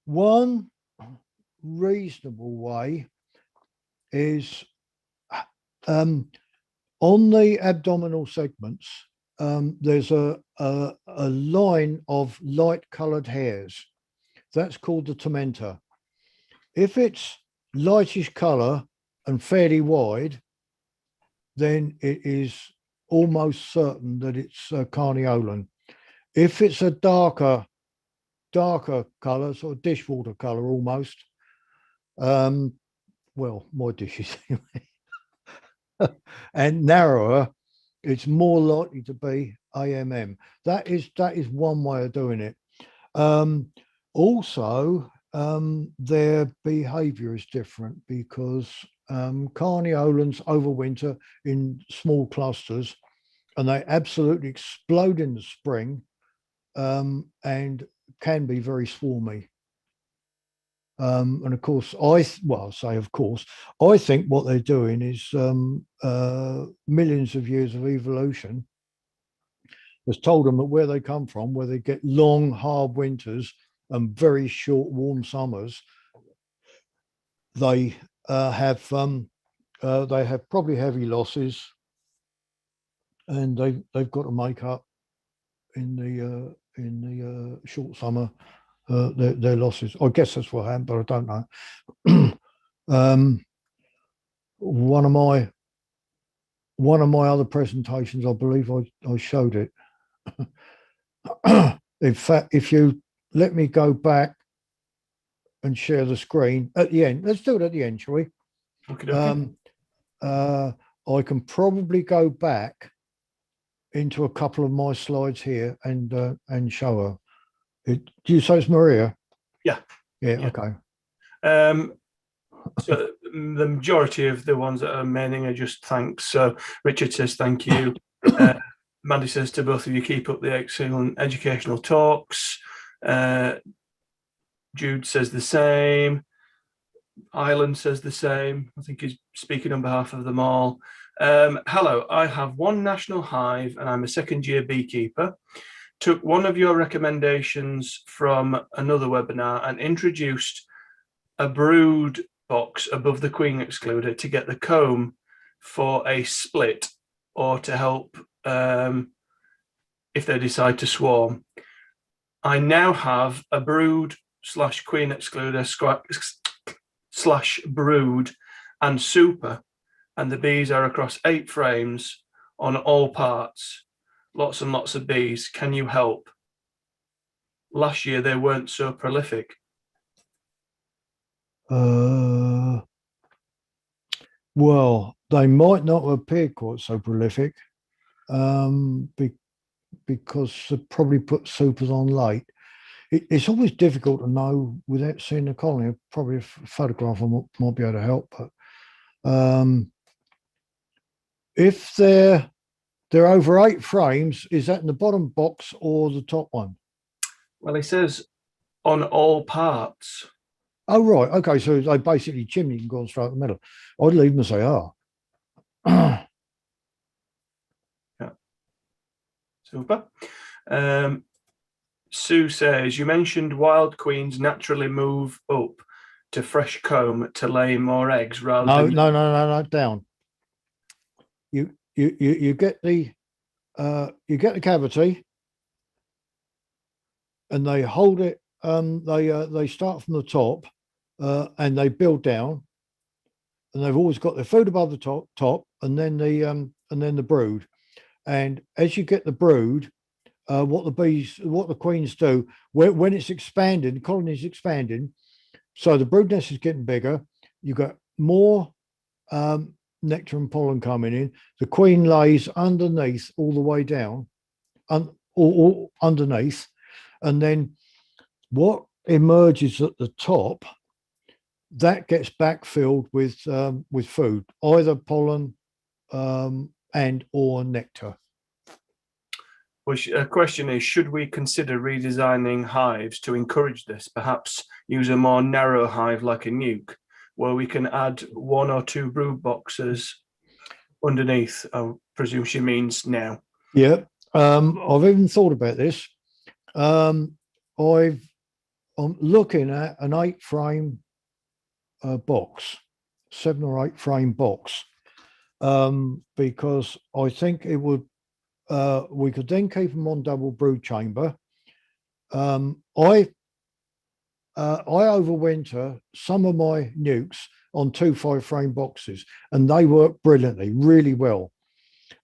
One reasonable way is on the abdominal segments, there's a line of light coloured hairs. That's called the tormentor. If it's lightish colour and fairly wide, then it is almost certain that it's Carniolan. If it's a darker colour, sort of dishwater colour almost, well, my dishes and narrower, it's more likely to be AMM. That is one way of doing it. Also, their behaviour is different because Carniolans overwinter in small clusters, and they absolutely explode in the spring, and can be very swarmy. And of course, I think what they're doing is millions of years of evolution has told them that where they come from, where they get long, hard winters and very short, warm summers, they have probably heavy losses, and they've got to make up in the short summer their losses. I guess that's what happened, but I don't know. One of my other presentations, I believe I showed it. In fact, if you let me go back and share the screen at the end, let's do it at the end, shall we? Okay. I can probably go back into a couple of my slides here and show her. Do you say it's Maria? Yeah. Okay. So the majority of the ones that are remaining are just thanks. So Richard says thank you. Mandy says to both of you, keep up the excellent educational talks. Jude says the same. Ireland says the same. I think he's speaking on behalf of them all. Hello, I have one national hive and I'm a second-year beekeeper. Took one of your recommendations from another webinar and introduced a brood box above the queen excluder to get the comb for a split or to help if they decide to swarm. I now have a brood / queen excluder / brood and super, and the bees are across 8 frames on all parts. Lots and lots of bees. Can you help? Last year they weren't so prolific. Well, they might not appear quite so prolific, because they probably put supers on late. It's always difficult to know without seeing the colony. Probably a photograph might be able to help, but if they're over 8 frames, is that in the bottom box or the top one? Well, it says on all parts. Oh, right. Okay, so they basically chimney can go on straight in the middle. I'd leave them as they are. Yeah. Super. Sue says, you mentioned wild queens naturally move up to fresh comb to lay more eggs rather than... No, down. You get the cavity, and they hold it. They start from the top, and they build down, and they've always got their food above the top, and then the brood. And as you get the brood, what the queens do when it's expanding, the colony is expanding, so the brood nest is getting bigger. You got more nectar and pollen coming in. The queen lays underneath all the way down, or underneath, and then what emerges at the top, that gets backfilled with food, either pollen and or nectar. Which question is, should we consider redesigning hives to encourage this? Perhaps use a more narrow hive like a nuke, where we can add 1 or 2 brood boxes underneath. I presume she means now. Yeah, I've even thought about this. I'm looking at an 8-frame box, 7 or 8 frame box, because I think it would. We could then keep them on double brood chamber. I overwinter some of my nukes on 2 5-frame boxes, and they work brilliantly, really well.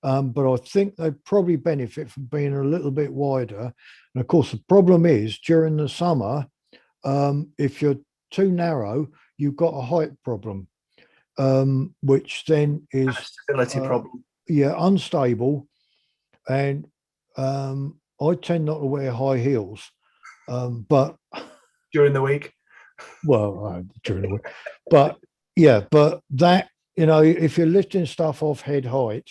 But I think they probably benefit from being a little bit wider. And of course, the problem is during the summer, if you're too narrow, you've got a height problem, which then is a stability problem. Yeah, unstable. And I tend not to wear high heels, but during the week. Well, during the week, but yeah, but that, if you're lifting stuff off head height,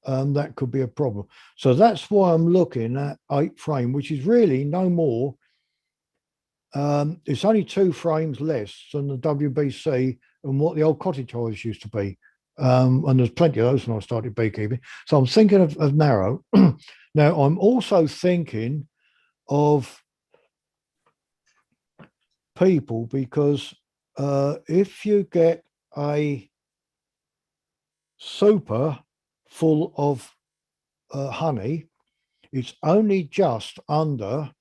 that could be a problem. So that's why I'm looking at 8-frame, which is really no more. It's only 2 frames less than the WBC and what the old cottage hives used to be. And there's plenty of those when I started beekeeping. So I'm thinking of narrow. Now, I'm also thinking of people, because if you get a super full of honey, it's only just under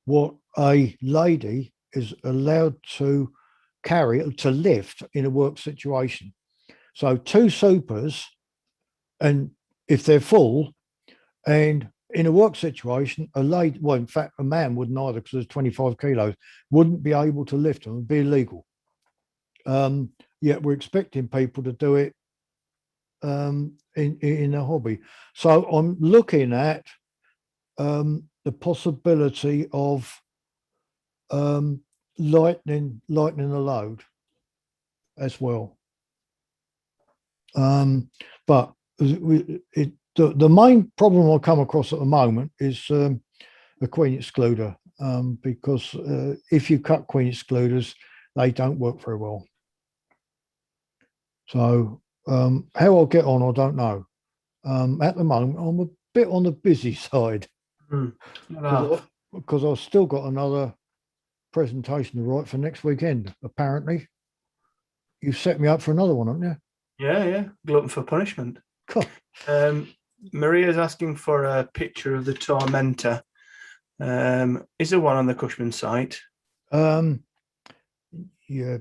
what a lady is allowed to carry, to lift in a work situation. So 2 supers, and if they're full, and in a work situation, a lady, well, in fact, a man wouldn't either, because there's 25 kilos, wouldn't be able to lift them, it'd be illegal. Yet we're expecting people to do it in a hobby. So I'm looking at the possibility of lightening the load as well. But the main problem I come across at the moment is the queen excluder, because if you cut queen excluders, they don't work very well. So how I'll get on, I don't know. At the moment, I'm a bit on the busy side, because I've still got another presentation to write for next weekend. Apparently, you've set me up for another one, haven't you? Yeah. Glutton for punishment. Maria's asking for a picture of the tormentor. Is there one on the Cushman site? Yeah,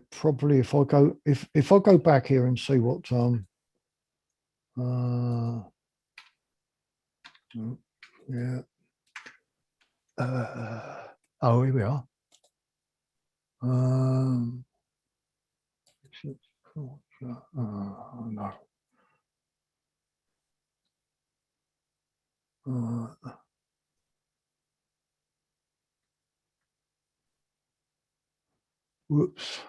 probably. If I go back here and see what yeah. Oh, here we are. No. Whoops.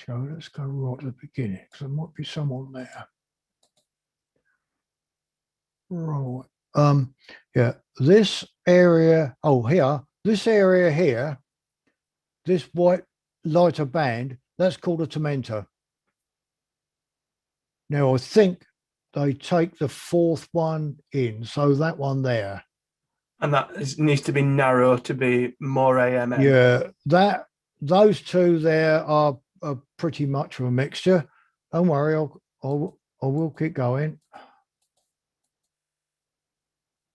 Let's go right at the beginning, because there might be someone there. Right. Yeah, this area, this area here, this white lighter band, that's called a tormentor. Now, I think they take the 4th one in, so that one there. And that needs to be narrow to be more AMN. Yeah, those 2 there are pretty much of a mixture. Don't worry, I will keep going.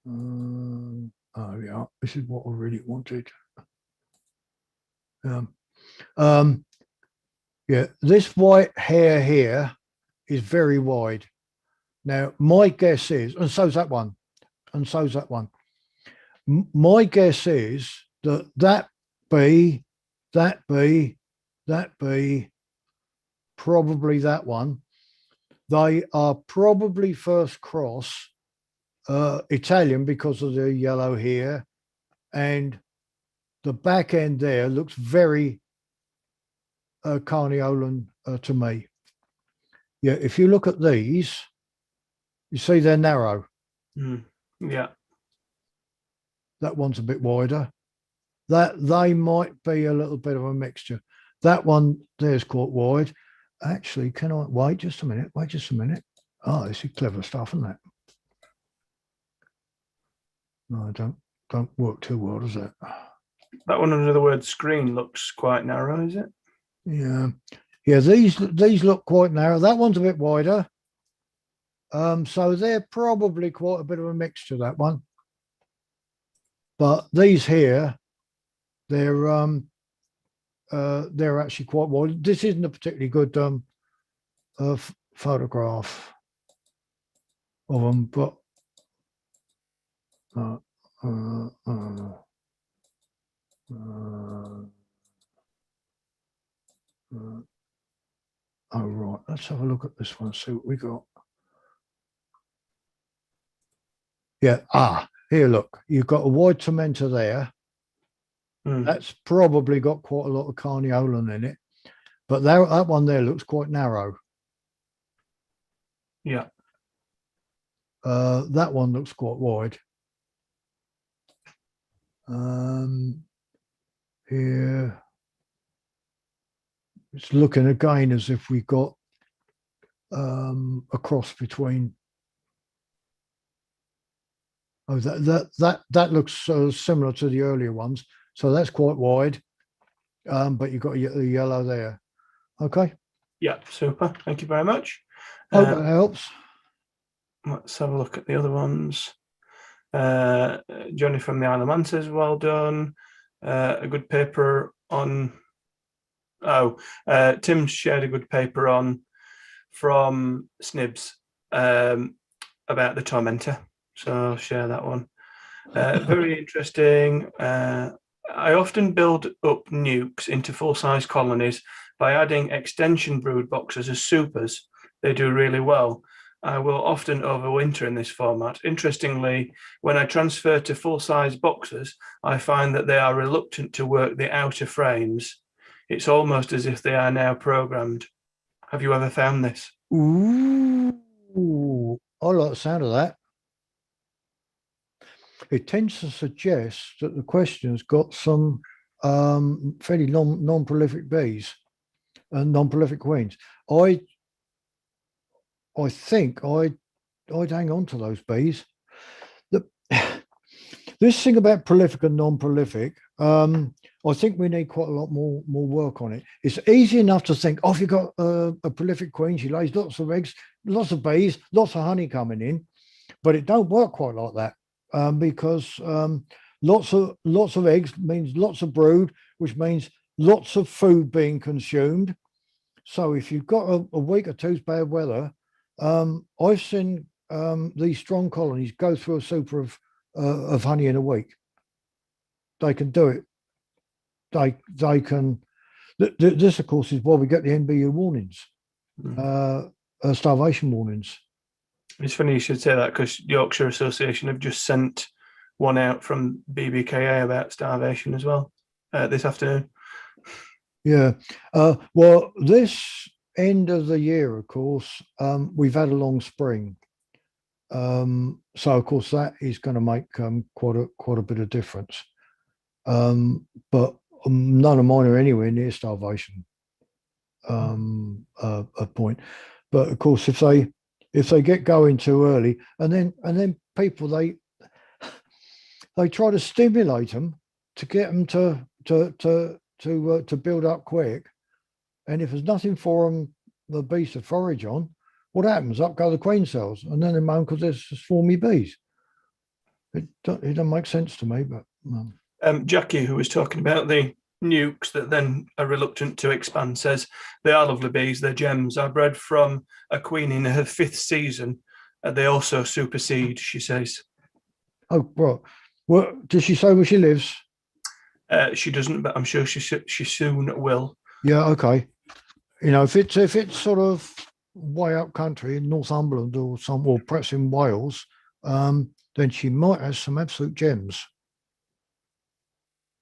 Oh yeah, this is what I really wanted. Yeah, this white hair here is very wide. Now, my guess is, and so's that one, and so's that one. My guess is that bee, probably that one. They are probably first cross Italian, because of the yellow here, and the back end there looks very Carniolan to me. Yeah, if you look at these, you see they're narrow. Yeah. That one's a bit wider. That they might be a little bit of a mixture. That one there's quite wide. Actually, can I wait just a minute? Wait just a minute. Oh, this is clever stuff, isn't it? No, don't work too well, does it? That one under the word screen looks quite narrow, is it? Yeah. Yeah, these look quite narrow. That one's a bit wider. So they're probably quite a bit of a mixture, that one. But these here, they're actually quite wide. This isn't a particularly good photograph of them, but oh right, let's have a look at this one, see what we got. Yeah, here, look, you've got a wide tormentor there. That's probably got quite a lot of carniolan in it, but that one there looks quite narrow. Yeah. That one looks quite wide. Here, it's looking again as if we got a cross between. Oh, that looks similar to the earlier ones, so that's quite wide. But you've got the yellow there. Okay. Yeah, super. Thank you very much. Hope that helps. Let's have a look at the other ones. Johnny from the Isle of Man says, well done. A good paper on. Tim shared a good paper on from Snibs about the tormentor. So I'll share that one. Very interesting. I often build up nukes into full-size colonies by adding extension brood boxes as supers. They do really well. I will often overwinter in this format. Interestingly, when I transfer to full-size boxes, I find that they are reluctant to work the outer frames. It's almost as if they are now programmed. Have you ever found this? Ooh, I like the sound of that. It tends to suggest that the question's got some fairly non-prolific bees and non-prolific queens. I think I'd hang on to those bees. This thing about prolific and non-prolific, I think we need quite a lot more work on it. It's easy enough to think, oh, if you've got a prolific queen, she lays lots of eggs, lots of bees, lots of honey coming in, but it don't work quite like that. Because lots of eggs means lots of brood, which means lots of food being consumed. So if you've got a week or two's bad weather, I've seen these strong colonies go through a super of honey in a week. They can do it. They can. This, of course, is why we get the NBU warnings, starvation warnings. It's funny you should say that, because Yorkshire Association have just sent one out from BBKA about starvation as well this afternoon. Yeah. Well, this end of the year, of course, we've had a long spring. So, of course, that is going to make quite a bit of difference. But none of mine are anywhere near starvation a point. But, of course, if they get going too early, and then people they try to stimulate them to get them to build up quick, and if there's nothing for them, the bees to forage on, what happens? Up go the queen cells, and then they moan because there's swarmy bees. It doesn't make sense to me, but Jackie, who was talking about the nukes that then are reluctant to expand, says they are lovely bees, they're gems. I bred from a queen in her 5th season. They also supersede, she says. Oh, bro, well, does she say where she lives? She doesn't, but I'm sure she soon will. Yeah, okay. You know, if it's sort of way up country in Northumberland or perhaps in Wales, then she might have some absolute gems.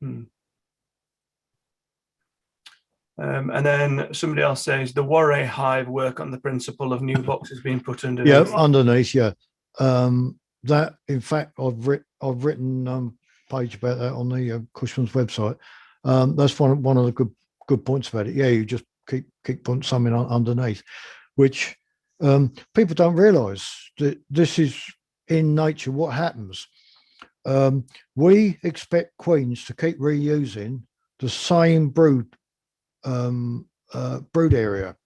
And then somebody else says the Warray hive work on the principle of new boxes being put underneath. Yeah, underneath. Yeah, that, in fact, I've written page about that on the Cushman's website. That's one of the good points about it. Yeah, you just keep putting something underneath, which people don't realise that this is in nature what happens. We expect queens to keep reusing the same brood area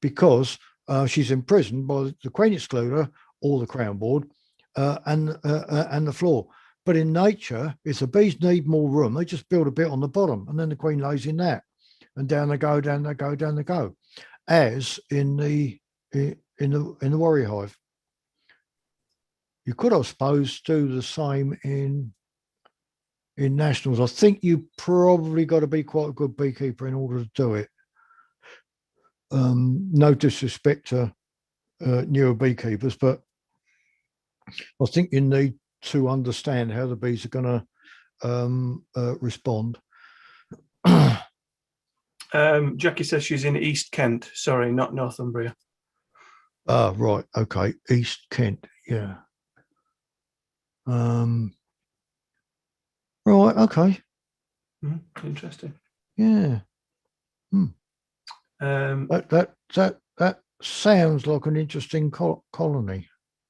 because she's imprisoned by the queen excluder or the crown board and the floor. But in nature, if the bees need more room, they just build a bit on the bottom, and then the queen lays in that, and down they go, down they go, down they go. As in the warrior hive, you could, I suppose, do the same in nationals. I think you probably got to be quite a good beekeeper in order to do it. No disrespect to newer beekeepers, but I think you need to understand how the bees are going to respond. Jackie says she's in East Kent. Sorry, not Northumbria. Right. Okay. East Kent. Yeah. Right. Okay. Interesting. Yeah. That sounds like an interesting colony.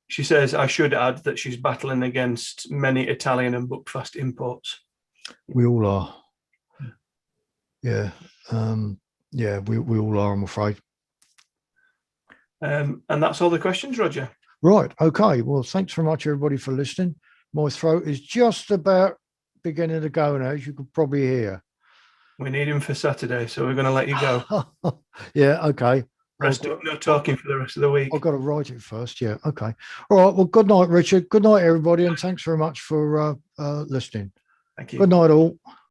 She says, I should add that she's battling against many Italian and Buckfast imports. We all are. Yeah. Yeah, we all are, I'm afraid. And that's all the questions, Roger. Right. Okay. Well, thanks very much, everybody, for listening. My throat is just about beginning to go now, as you could probably hear. We need him for Saturday, so we're going to let you go. Yeah. Okay. No talking for the rest of the week. I've got to write it first. Yeah. Okay. All right. Well, good night, Richard. Good night, everybody. And thanks very much for listening. Thank you. Good night, all.